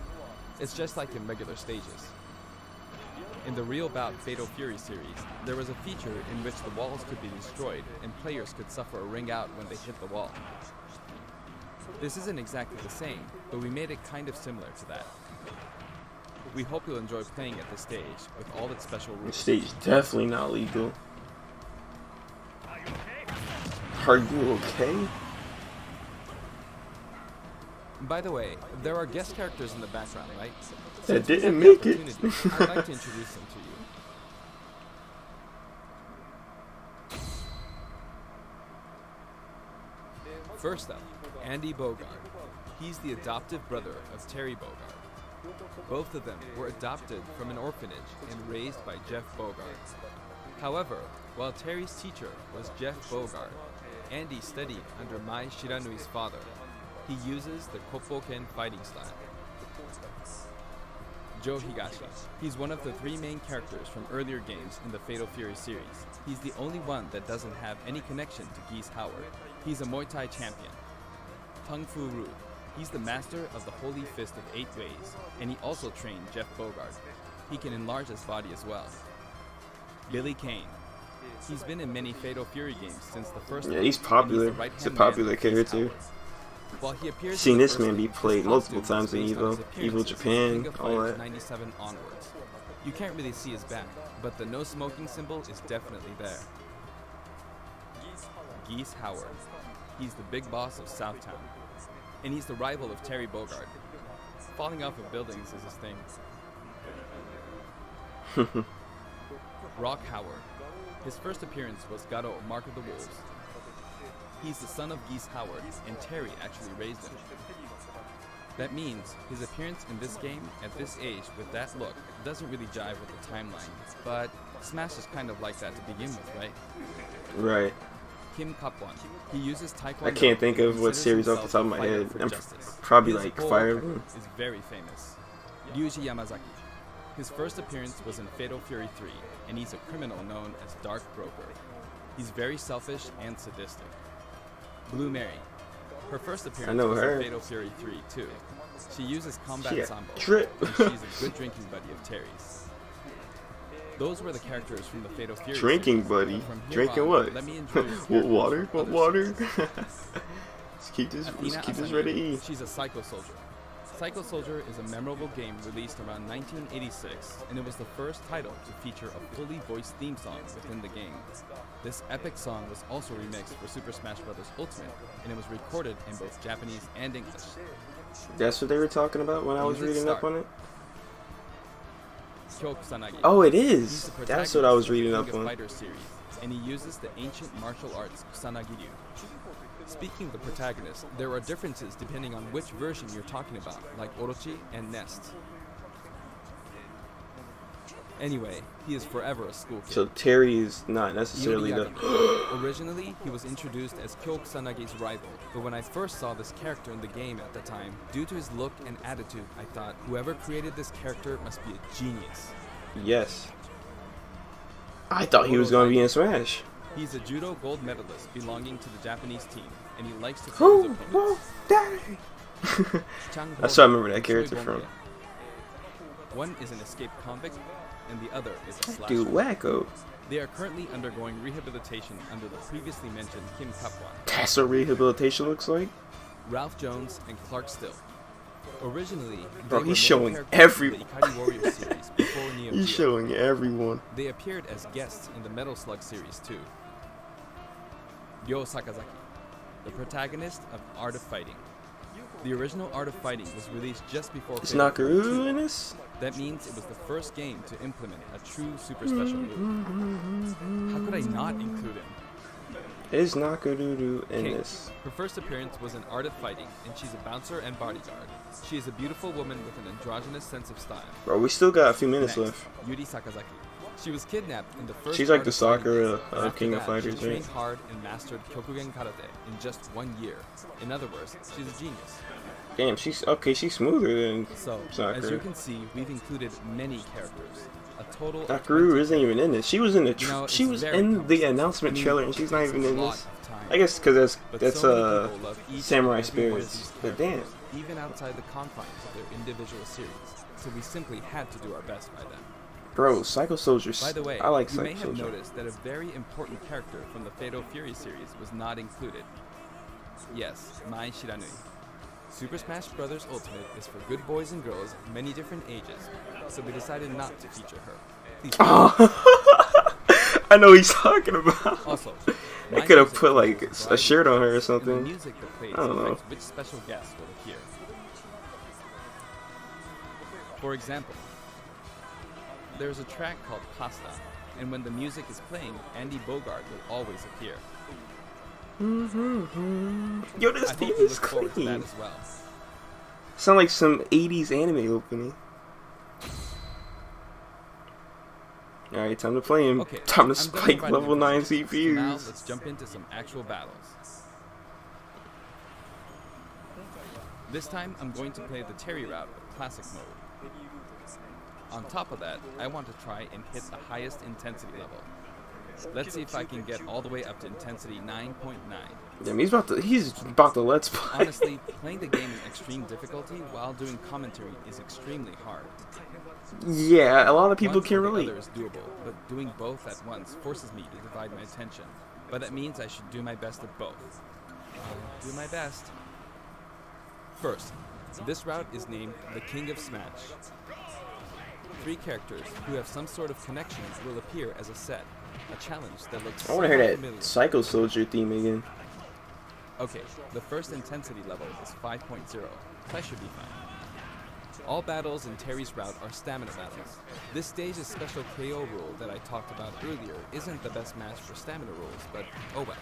It's just like in regular stages. In the Real Bout Fatal Fury series, there was a feature in which the walls could be destroyed and players could suffer a ring out when they hit the wall. This isn't exactly the same, but we made it kind of similar to that. We hope you'll enjoy playing at this stage with all its special This rules. stage is definitely not legal. Are you okay? By the way, there are guest characters in the background, right? That Since we didn't have the make it. opportunity, I'd like to introduce them to you. First up, Andy Bogard. He's the adoptive brother of Terry Bogard. Both of them were adopted from an orphanage and raised by Jeff Bogard. However, while Terry's teacher was Jeff Bogard, Andy studied under Mai Shiranui's father. He uses the Koppoken fighting style. Joe Higashi. He's one of the three main characters from earlier games in the Fatal Fury series. He's the only one that doesn't have any connection to Geese Howard. He's a Muay Thai champion. Kung Fu Ru. He's the master of the Holy Fist of 8 Ways, and he also trained Jeff Bogard. He can enlarge his body as well. Billy Kane. He's been in many Fatal Fury games since the first Yeah, one, he's and popular. the He's a right-hand popular man of Geese character. Howard. While he appears Seen in the this first man be game, his played multiple costume times in is based on his Evo appearances in Japan, King of all Fighters that. 97 onwards. You can't really see his back, but the no smoking symbol is definitely there. Geese Howard. He's the big boss of Southtown, and he's the rival of Terry Bogard. Falling off of buildings is his thing. Rock Howard. His first appearance was Garo, Mark of the Wolves. He's the son of Geese Howard, and Terry actually raised him. That means his appearance in this game at this age with that look doesn't really jive with the timeline, but Smash is kind of like that to begin with, right? Right. Kim Kapwan. He uses Taekwondo. I can't think of what series off the top of my head. I'm probably His like whole Fire career Emblem. is very famous. Ryuji Yamazaki. His first appearance was in Fatal Fury 3, and he's a criminal known as Dark Broker. He's very selfish and sadistic. Blue Mary. Her first appearance was in Fatal Fury 3 too. She uses combat sambo, and she's a good drinking buddy of Terry's. Those were the characters from the Fatal Fury Drinking series. buddy? Drinking On, what? Let me introduce What water? What water? let's keep this Asami, ready to eat. She's a Psycho Soldier. Psycho Soldier is a memorable game released around 1986, and it was the first title to feature a fully voiced theme song within the game. This epic song was also remixed for Super Smash Bros. Ultimate, and it was recorded in both Japanese and English. That's what they were talking about when I was reading up on it? Kyo Kusanagi. Oh, it is! That's what I was reading up on. Fighter series, and he uses the ancient martial arts Kusanagi-ryu. Speaking of the protagonist, there are differences depending on which version you're talking about, like Orochi and Nest. Anyway, he is forever a school kid. So Terry is not necessarily the... Originally, he was introduced as Kyo Kusanagi's rival, but when I first saw this character in the game at the time, due to his look and attitude, I thought, whoever created this character must be a genius. Yes. I thought he was going to be in Smash. He's a judo gold medalist belonging to the Japanese team, and he likes to kill his opponents. That's what I remember that character from. One is an escaped convict, and the other is a slasher. Dude, wacko. They are currently undergoing rehabilitation under the previously mentioned Kim Kapwan. That's what rehabilitation looks like? Ralph Jones and Clark Still. Originally, bro, they he's were showing in everyone. the Ikari Warrior series before Neo He's Geo. showing everyone. They appeared as guests in the Metal Slug series too. Ryo Sakazaki, the protagonist of Art of Fighting. The original Art of Fighting was released just before Is Fatal Fury 2. Nakaru in this? That means it was the first game to implement a true super special move. How could I not include him? Is Nakaru in King. this? Her first appearance was in Art of Fighting, and she's a bouncer and bodyguard. She is a beautiful woman with an androgynous sense of style. Bro, we still got a few minutes Next, left. Yuri Sakazaki. She was kidnapped in the first. She's like Art the of Fighting Sakura game, and after King of that, Fighters, she trained right? hard and mastered Kyokugen Karate in just 1 year. In other words, she's a genius. Damn, she's smoother than So, Sakura. as you can see, we've included many characters. A total of Nakaru 20. isn't even in this. She was in the she it's was very in the cumbersome. announcement trailer, and she's not It takes even in a lot this. of time. I guess because But that's so many people love each Samurai and every one of Spirits. these But damn, characters, even outside the confines of their individual series, so we simply had to do our best by them. bro, Psycho Soldiers. By the way, I like you may Psycho have Soldier. noticed that a very important character from the Fatal Fury series was not included. Yes, Mai Shiranui. Super Smash Bros. Ultimate is for good boys and girls of many different ages, so we decided not to feature her. Please I know what he's talking about. Also, They my could have music put like features a shirt on her or and the something. music that plays I don't know. affects which special guests will appear. For example, there's a track called Pasta, and when the music is playing, Andy Bogard will always appear. Yo, this I theme hope you is look forward to that clean. as well. Sound like some 80s anime opening. Alright, time to play him. Okay, Time to I'm done spike providing level 9 information. So now CPUs. let's jump into some actual battles. This time I'm going to play the Terry route of classic mode. On top of that, I want to try and hit the highest intensity level. Let's see if I can get all the way up to intensity 9.9. Damn, he's about to let's play. Honestly, playing the game in extreme difficulty while doing commentary is extremely hard. Yeah, a lot of people One can or the relate. other is doable, but doing both at once forces me to divide my attention. But that means I should do my best at both. I'll do my best. First, this route is named the King of Smash. 3 characters who have some sort of connection will appear as a set. A challenge that looks I want to hear somewhat that familiar. Psycho Soldier theme again. Okay, the first intensity level is 5.0, so I should be fine. All battles in Terry's route are stamina battles. This stage's special KO rule that I talked about earlier isn't the best match for stamina rules, but oh well.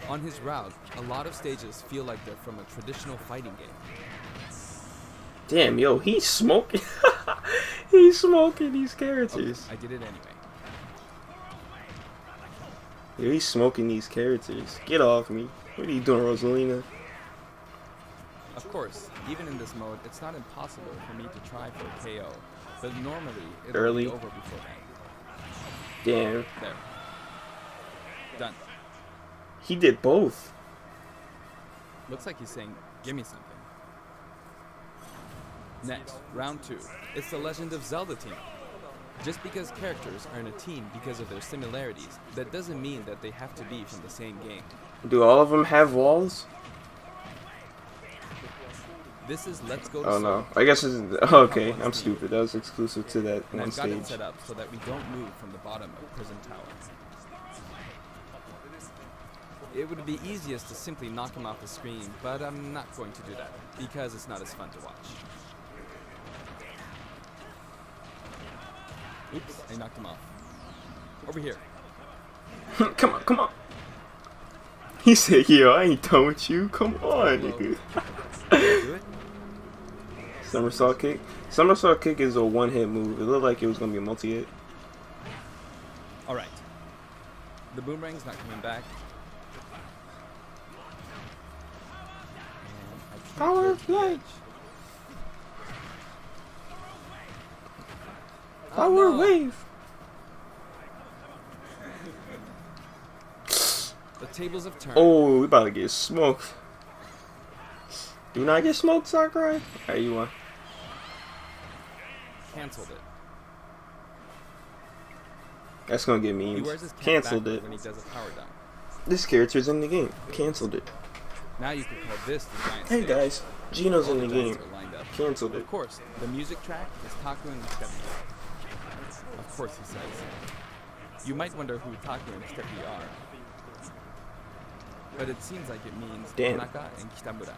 On his route, a lot of stages feel like they're from a traditional fighting game. Damn, yo, he's smoking. He's smoking these characters. Okay, I did it anyway. Yo, he's smoking these characters. Get off me. What are you doing, Rosalina? Of course, even in this mode, it's not impossible for me to try for a KO, but normally it'll be over before that. Damn. There. Done. He did both. Looks like he's saying, give me something. Next, round 2. It's the Legend of Zelda team. Just because characters are in a team because of their similarities, that doesn't mean that they have to be from the same game. Do all of them have walls? This is Let's Go to Oh Seoul. no. I guess it's... Oh, okay, I'm stupid. That was exclusive to that And one I've got it stage. set up so that we don't move from the bottom of Prison Tower. It would be easiest to simply knock him off the screen, but I'm not going to do that, because it's not as fun to watch. Oops, I knocked him off. Over here. Come on, come on. He said, yo, I ain't done with you. Come on, nigga. Do it? Somersault kick. Somersault kick is a one-hit move. It looked like it was going to be a multi-hit. Alright. The boomerang's not coming back. Power of light. Power wave. The tables have turned. Oh, we about to get smoked. Do not get smoked, Sakurai. Alright, you won. Cancelled it. That's gonna get He memes. wears his cap Cancelled backward it. when he does a power dunk. This character's in the game. Cancelled it. Now you can call this the giant Hey stage. guys, Gino's All in the giants game. are lined up. Cancelled it. Of course, the music track is Taku and Steppy. Of course, he says. You might wonder who Taku and Steppy are. But it seems like it means Damn. Tanaka and Kitamura.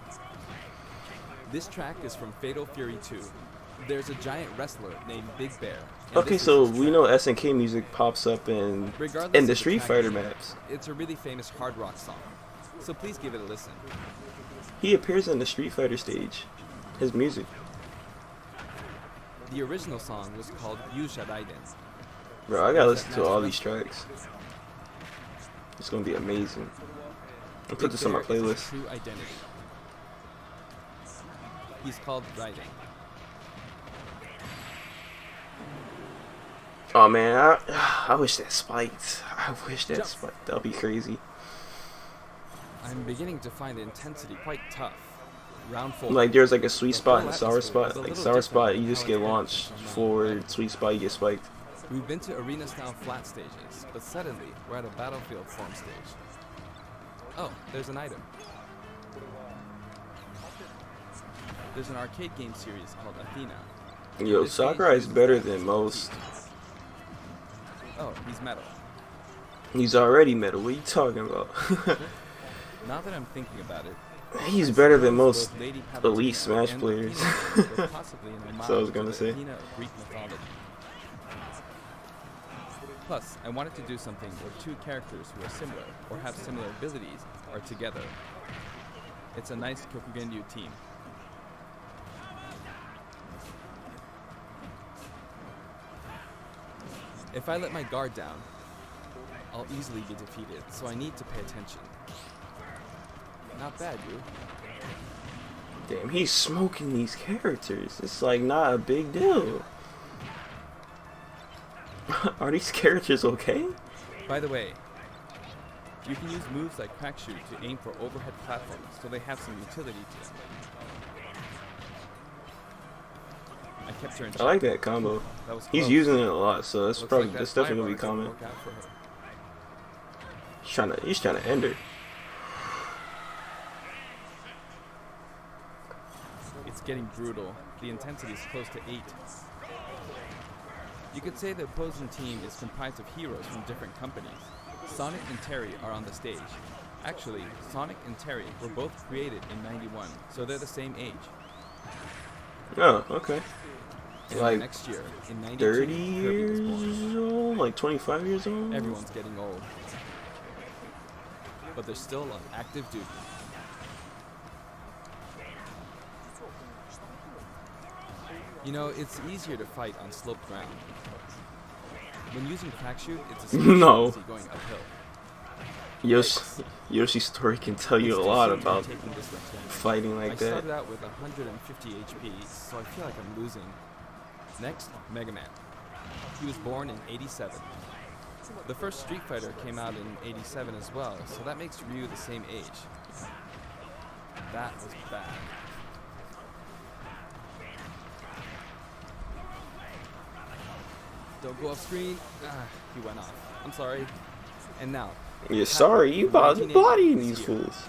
This track is from Fatal Fury 2. There's a giant wrestler named Big Bear. and Okay, this is so his we track. know SNK music pops up in Regardless the of Street track Fighter name, maps. It's a really famous hard rock song. So please give it a listen. He appears in the Street Fighter stage. His music. The original song was called Yusha Raiden. Bro, I gotta listen to all these tracks. It's gonna be amazing. I'll put this on my Big Bear is his playlist. true identity. He's called Raiden. Oh man, I wish that spiked. I wish that Jump. spiked. That'll be crazy. I'm beginning to find the intensity quite tough. Round 4. Like there's like a sweet The spot whole and a sour atmosphere is spot. a Like little sour different spot, from you just how get it's launched from round forward. one. Sweet spot, you get spiked. We've been to arena-style flat stages, but suddenly we're at a battlefield form stage. Oh, there's an item. There's an arcade game series called Athena. Yo, This stage Sakurai is uses better graphics than to most. compete. Oh, he's metal. He's already metal. What are you talking about? Now that I'm thinking about it, He's I better than suppose most both Lady elite Palutena Smash and players. Athena were possibly an homage So I was to gonna the say. Athena of Greek mythology. Plus, I wanted to do something where two characters who are similar or have similar abilities are together. It's a nice Kyokugenryu team. If I let my guard down, I'll easily be defeated, so I need to pay attention. Not bad, you. Damn, he's smoking these characters. It's like not a big deal. Are these characters okay? By the way, you can use moves like Crack Shoot to aim for overhead platforms, so they have some utility to them. I kept her in check. I like that combo. That was He's close. using it a lot, so that's Looks probably like that's that definitely gonna be fire bar common. didn't work out for her. He's trying to end her. It's getting brutal. The intensity is close to 8. You could say the opposing team is comprised of heroes from different companies. Sonic and Terry are on the stage. Actually, Sonic and Terry were both created in '91, so they're the same age. Oh, okay. And Like next year, in 92, 30 Kirby was born. years old? Like 25 years old? Everyone's getting old. But they're still on active duty. You know, it's easier to fight on sloped ground. When using crack shoot, it's especially No. easy going uphill. Yoshi's story can tell you a lot about fighting I like that. started out with 150 HP, so I feel like I'm losing. Next, Mega Man. He was born in 87. The first Street Fighter came out in 87 as well, so that makes Ryu the same age. That was bad. Don't go off screen. He went off. I'm sorry. And now. You're sorry, you bodying these fools.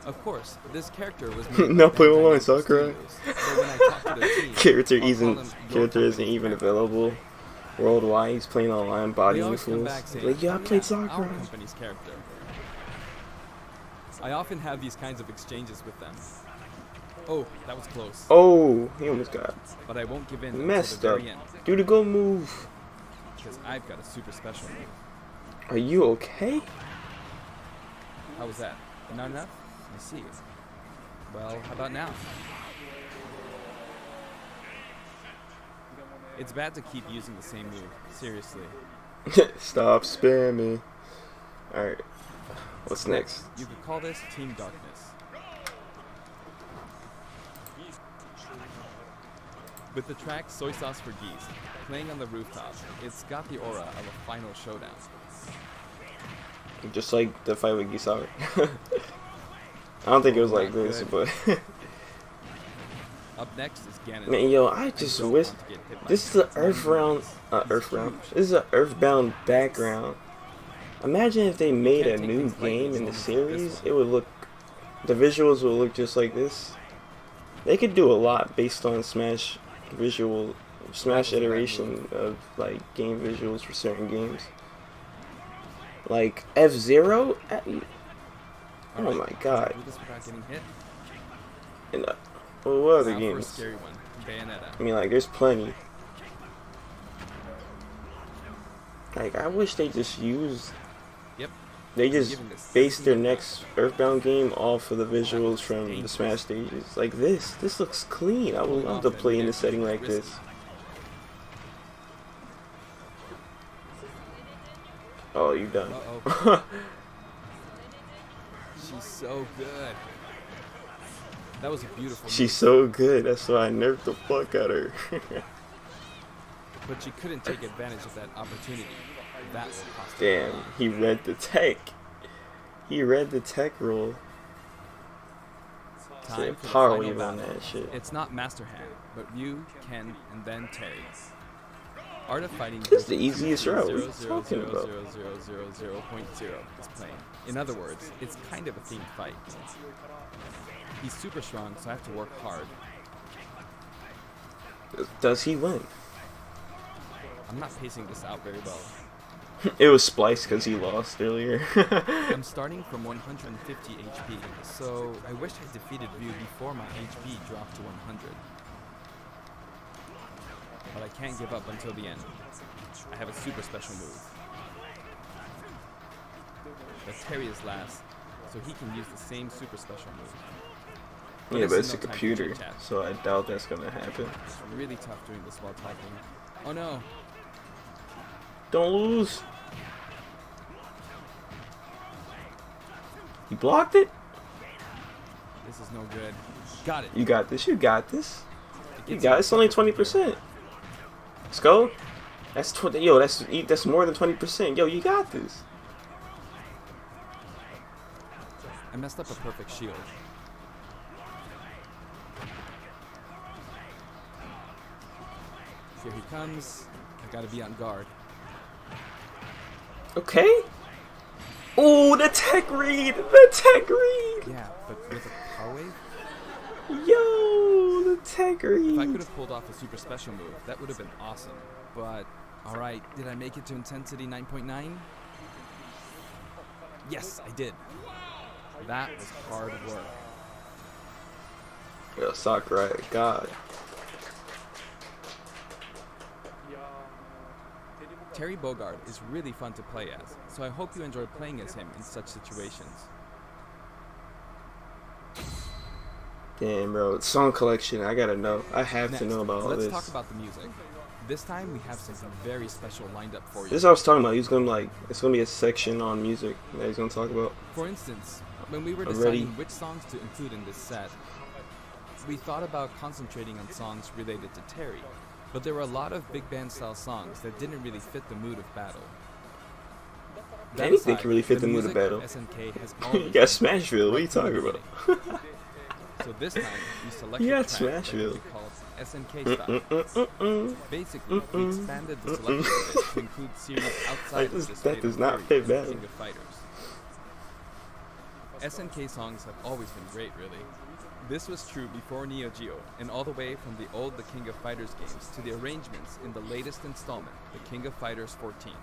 Of course, this character was No, by play Bandai online, Namco Sakura. Studios, but when I talked to their team, Character isn't even available worldwide. He's playing online, They bodying always come fools. back saying, Like, yeah, I "Oh, played our Sakura. company's character." I often have these kinds of exchanges with them. Oh, that was close. Oh, he almost got But I won't give in messed until up. the very end, Do the go move. because I've got a super special move. Are you okay? How was that? Not enough? I see. Well, how about now? It's bad to keep using the same move. Seriously. Stop spamming. Alright. What's next? You could call this Team Darkness. With the track Soy Sauce for Geese playing on the rooftop, it's got the aura of a final showdown. Just like the fight with Gisari. I don't think it was like this, but Up next is Ganon. man, yo, I just don't wish want to get hit by this is an Earthbound. This is an Earthbound background. Imagine if they made a can't take new things lightly game as in the long as it's this series. one. It would look, the visuals would look just like this. They could do a lot based on Smash iteration of like game visuals for certain games. Like F-Zero. Oh Alright, my can I god. do this without getting hit? And what other Now for a games? scary one, Bayonetta. I mean, like, there's plenty. Like, I wish they just used. Yep. They just Given this based their season, next Earthbound game off of the visuals from the Smash stages. Like this. This looks clean. I would love to play in a setting like this. Oh, you done. Uh-oh. She's so good. That was a beautiful She's move, so good. That's why I nerfed the fuck out of her. but she couldn't take advantage of that opportunity. That will cost her. Damn, he read the tech. He read the tech roll. Time for the Power final wave on battle. that shit. It's not Master Hand, but Ryu, Ken, and then Terry. Art of Fighting. This is the easiest route. What are you talking about? 0.0 is playing. In other words, it's kind of a themed fight. He's super strong, so I have to work hard. Does he win? I'm not pacing this out very well. It was spliced because he lost earlier. I'm starting from 150 HP, so I wish I defeated Ryu before my HP dropped to 100. But I can't give up until the end. I have a super special move. But Terry is last, so he can use the same super special move. Yeah, but this it's is a no time for computer, chit-chat. so I doubt that's gonna happen. It's really tough doing this while talking. Oh no! Don't lose. You blocked it? This is no good. Got it. You got this. You got this. It You gets got. even It's only tougher from here. 20%. Let's go. That's 20. Yo, that's more than 20%. Yo, you got this. I messed up a perfect shield. Here he comes. I gotta be on guard. Okay. Oh, the tech read. The tech read. Yeah, but with a power wave? Yo, the tech read. If I could have pulled off a super special move, that would have been awesome. But, alright, did I make it to intensity 9.9? Yes, I did. That was hard work. Yeah, Sakurai, God. Terry Bogard is really fun to play as, so I hope you enjoy playing as him in such situations. Damn, bro. Song collection, I gotta know. I have to know about all this. Let's talk about the music. This time we have something very special lined up for you. This is what I was talking about. He's gonna like, it's gonna be a section on music that he's gonna talk about. For instance, when we were deciding which songs to include in this set, we thought about concentrating on songs related to Terry, but there were a lot of big band style songs that didn't really fit the mood of battle. That Anything aside, can really fit the mood of battle. SNK has You got Smashville. What are you talking about? So this time we selected Yeah, tracks that Smashville. we called SNK style. Basically, we expanded the selection of it to include series outside of this that does not fit battle. King of Fighters. SNK songs have always been great, really. This was true before Neo Geo, and all the way from the old The King of Fighters games to the arrangements in the latest installment, The King of Fighters 14.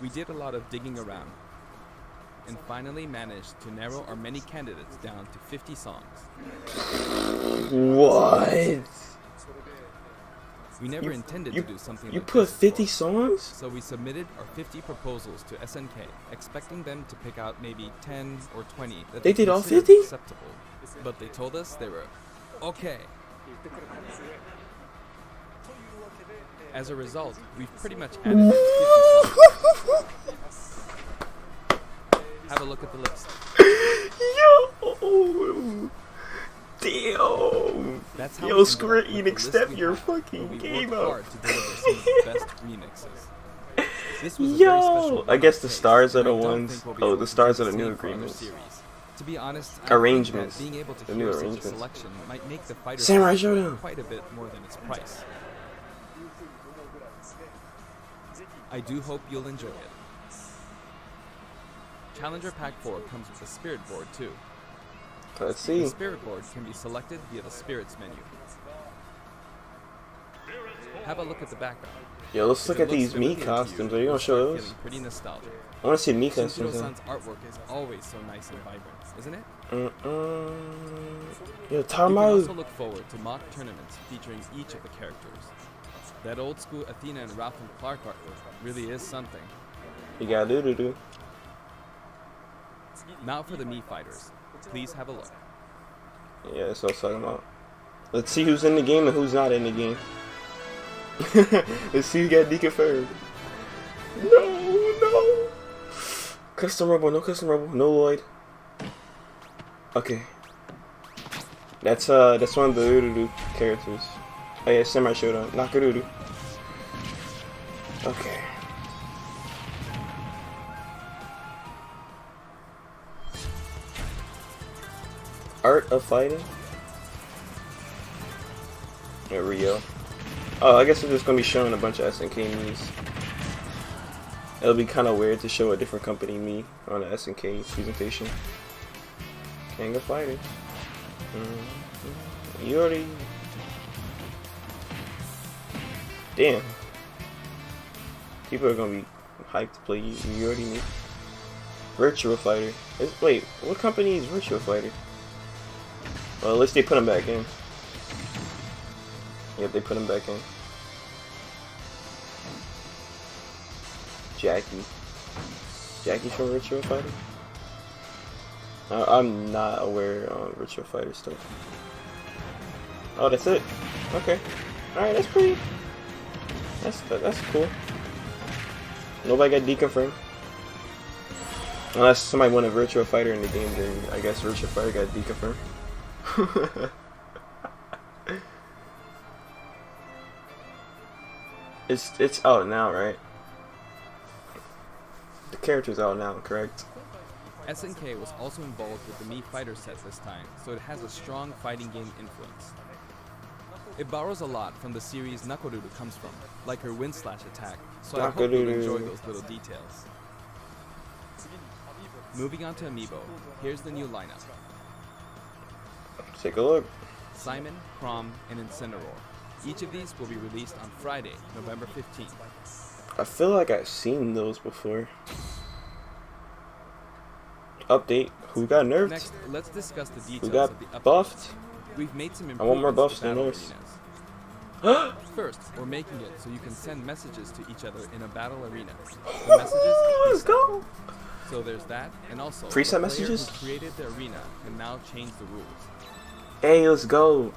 We did a lot of digging around, and finally managed to narrow our many candidates down to 50 songs. What? We never intended to do something You like put this 50 before. songs? So we submitted our 50 proposals to SNK, expecting them to pick out maybe 10 or 20 that They did all considered 50? acceptable. But they told us they were okay. As a result, we've pretty much added 50 songs. Have a look at the list. Yo! Damn! That's how Yo, we ended Square up with the Enix, list step we your had, where fucking we game worked up. hard to deliver some of the best remixes. This was a very special Yo! I guess the case, stars are and the I don't ones. think we'll be Oh, able the to stars do are the the new same for other agreements. series. To be honest, I think Arrangements. that being able to The hear new such a arrangements. selection might make the fighter Samurai selection Showdown. quite a bit more than its price. I do hope you'll enjoy it. Challenger Pack 4 comes with a Spirit board too. Let's The see. Spirit board can be selected via the Spirits menu. Have a look at the background. Yo, let's If look it at looks these familiar Mii to costumes. Are you you'll gonna show start those? feeling pretty nostalgic. I wanna see Mii Shinjiro costumes. San's artwork is always so nice and vibrant, isn't it? Yo, You can Tamaru. also look forward to mock tournaments featuring each of the characters. That old school Athena and Ralph and Clark artwork really is something. You got do. Now for the Mii fighters. Please have a look. Yeah, that's what I was talking about. Let's see who's in the game and who's not in the game. Let's see who got deconfirmed. No. Custom Rebel, no Custom Rebel, no Lloyd. Okay. That's one of the Ururu characters. Oh yeah, Samurai Showdown, Nakaruru. Okay. Art of Fighting. Yeah, Rio. Oh, I guess we're just gonna be showing a bunch of SNK Mii's. It'll be kind of weird to show a different company Mii on an SNK presentation. King of Fighters. You already. Damn. People are gonna be hyped to play you. You already knew. Virtual Fighter. Wait, what company is Virtual Fighter? Well, at least they put him back in. Yep, they put him back in. Jackie from Virtual Fighter? I'm not aware on Virtual Fighter stuff. Oh, that's it? Okay. Alright, that's pretty... That's cool. Nobody got deconfirmed. Unless somebody won a Virtual Fighter in the game, then I guess Virtual Fighter got deconfirmed. It's out now, right? The character's out now, correct? SNK was also involved with the Mii fighter set this time, so it has a strong fighting game influence. It borrows a lot from the series Nakoruru comes from, like her wind slash attack, so I hope you'll enjoy those little details. Moving on to Amiibo, here's the new lineup. Take a look. Simon, Chrom, and Incineroar. Each of these will be released on Friday, November 15th. I feel like I've seen those before. Update. Who got nerfed? Next, let's discuss the Who details got of the update. buffed? We've made some I want more improvements buffs to than battle this. arenas. First, we're making it so you can send messages to each other in a battle arena. The messages Let's go. So there's that, and also Preset the player messages? who created the arena can now change the rules. Hey, let's go.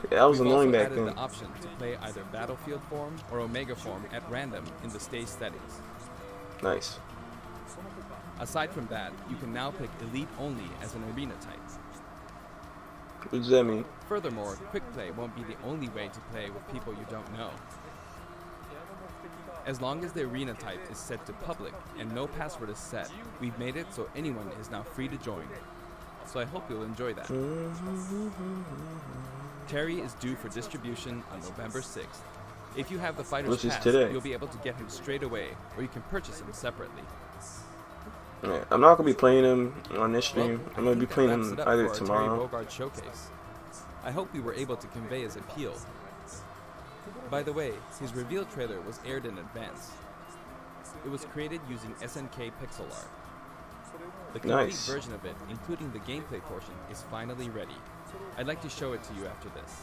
That was We've annoying also back added then. the option to play either Battlefield form or Omega form at random in the stage settings. Nice. Aside from that, you can now pick Elite only as an arena type. What does that mean? Furthermore, quick play won't be the only way to play with people you don't know. As long as the arena type is set to public and no password is set, we've made it so anyone is now free to join. So I hope you'll enjoy that. Terry is due for distribution on November 6th. If you have the Fighter's Which is Pass, today. you'll be able to get him straight away, or you can purchase him separately. Yeah, I'm not gonna be playing him on this stream. Well, I'm gonna be that playing wraps him it up either for our tomorrow. Terry Bogard showcase. I hope we were able to convey his appeal. By the way, his reveal trailer was aired in advance. It was created using SNK pixel art. The complete Nice. version of it, including the gameplay portion, is finally ready. I'd like to show it to you after this.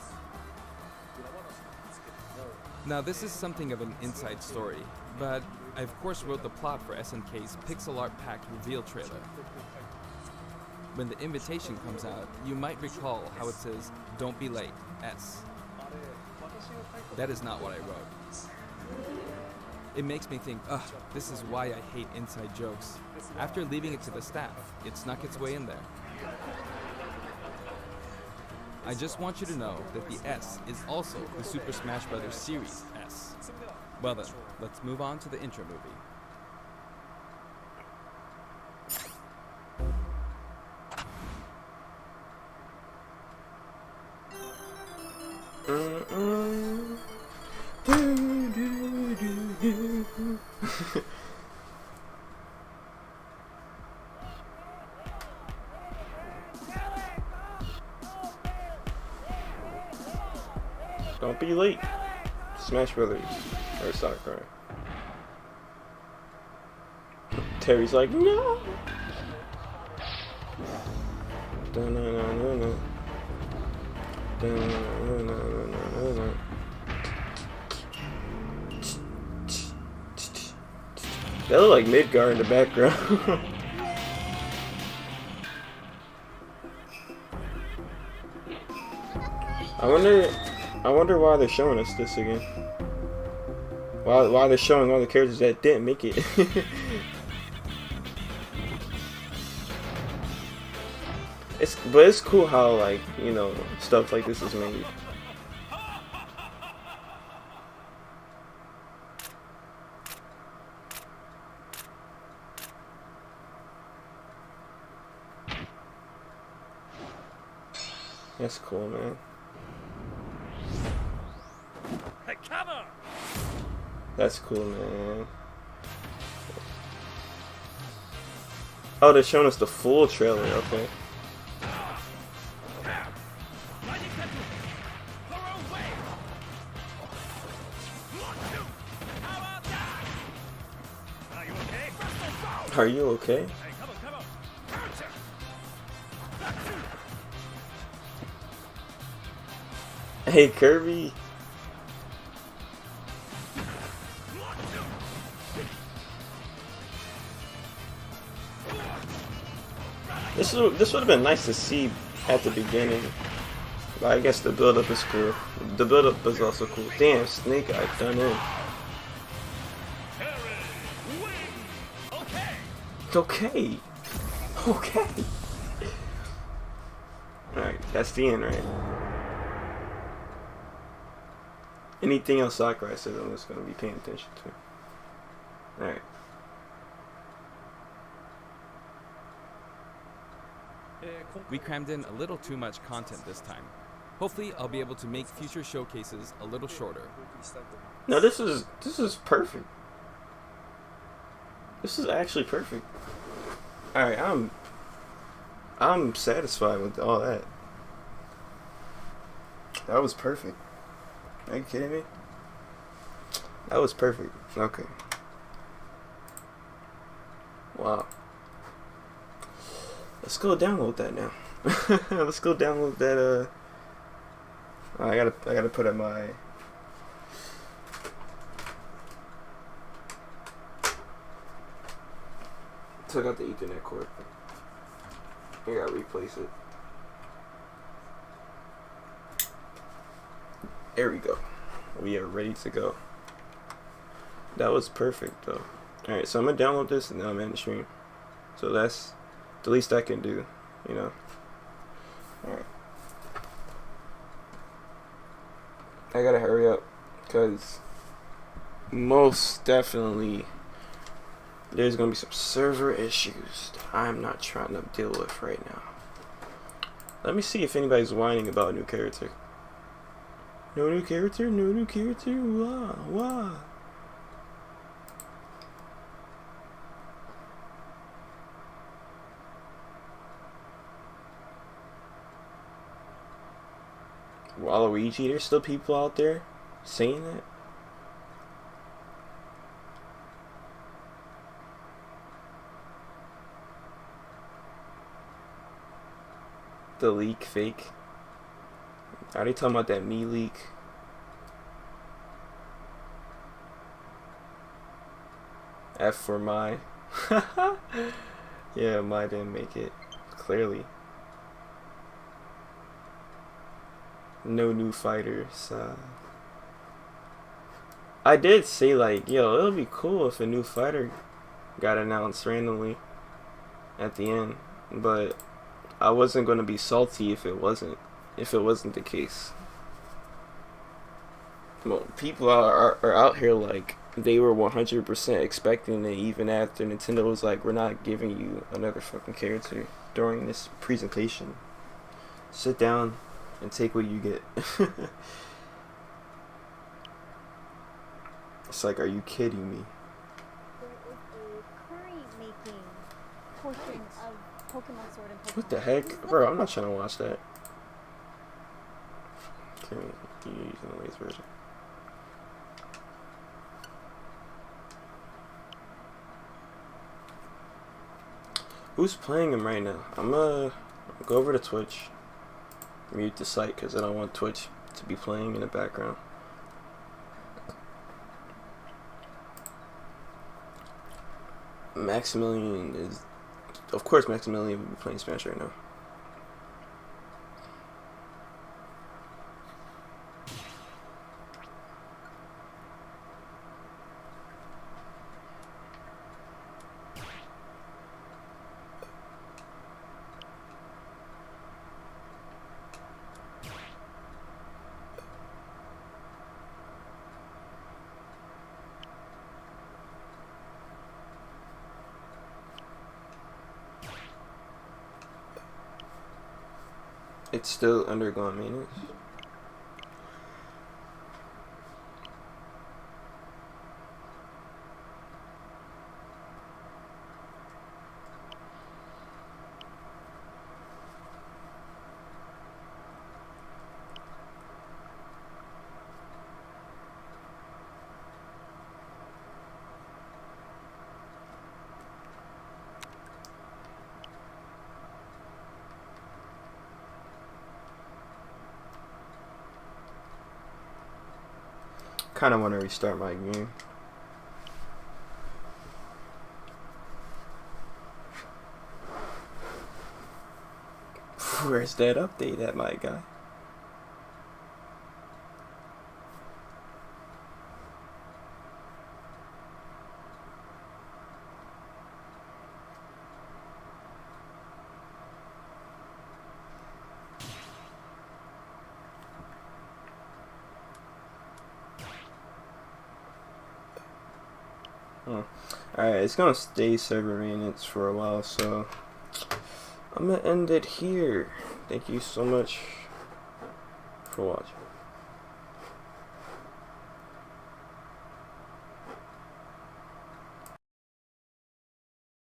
Now this is something of an inside story, but I of course wrote the plot for SNK's pixel art pack reveal trailer. When the invitation comes out, you might recall how it says, "Don't be late, S." That is not what I wrote. It makes me think, ugh, this is why I hate inside jokes. After leaving it to the staff, it snuck its way in there. I just want you to know that the S is also the Super Smash Bros. Series S. Well then, let's move on to the intro movie. Don't be late. Smash Brothers or Sakurai. Terry's like, no. Dun-dun-dun-dun-dun. Dun-dun-dun-dun-dun-dun. That look like Midgar in the background. I wonder why they're showing us this again. Why they're showing all the characters that didn't make it. But it's cool how, like, you know, stuff like this is made. That's cool, man. Hey, cover! That's cool, man. Oh, they're showing us the full trailer, okay. Are you okay? Hey, come on. Hey, Kirby. This would have been nice to see at the beginning. But I guess the build up is cool. The build up is also cool. Damn, Snake Eye done in. Okay. Alright, that's the end, right? Anything else Sakurai says, I'm just gonna be paying attention to. Alright. We crammed in a little too much content this time. Hopefully, I'll be able to make future showcases a little shorter. No, this is perfect. This is actually perfect. Alright, I'm satisfied with all that. That was perfect. Are you kidding me? That was perfect. Okay. Wow. Let's go download that now. Let's go download that. I gotta put up my. Took out the Ethernet cord. I gotta replace it. There we go. We are ready to go. That was perfect though. Alright, so I'm gonna download this and now I'm in the stream. So that's the least I can do, you know. Alright. I gotta hurry up because most definitely there's gonna be some server issues that I'm not trying to deal with right now. Let me see if anybody's whining about a new character. No new character, no new character, wah. Waluigi, there's still people out there saying that? The leak fake. Are they talking about that me leak? F for my. Yeah, my didn't make it. Clearly. No new fighters. I did say like, yo, it'll be cool if a new fighter got announced randomly at the end, but I wasn't gonna be salty if it wasn't the case. Well, people are out here like they were 100% expecting it, even after Nintendo was like, we're not giving you another fucking character during this presentation. Sit down and take what you get. It's like, are you kidding me? There is a curry making portion of Pokemon Sword and Pokemon. What the heck? Bro, I'm not trying to watch that. Can you use the latest version? Who's playing him right now? I'm gonna go over to Twitch. Mute the site because I don't want Twitch to be playing in the background. Maximilian is, of course, Maximilian will be playing Smash right now. It's still undergoing maintenance. Kind of want to restart my game. Where's that update at, my guy? Alright, it's gonna stay server maintenance for a while, so I'm gonna end it here. Thank you so much for watching.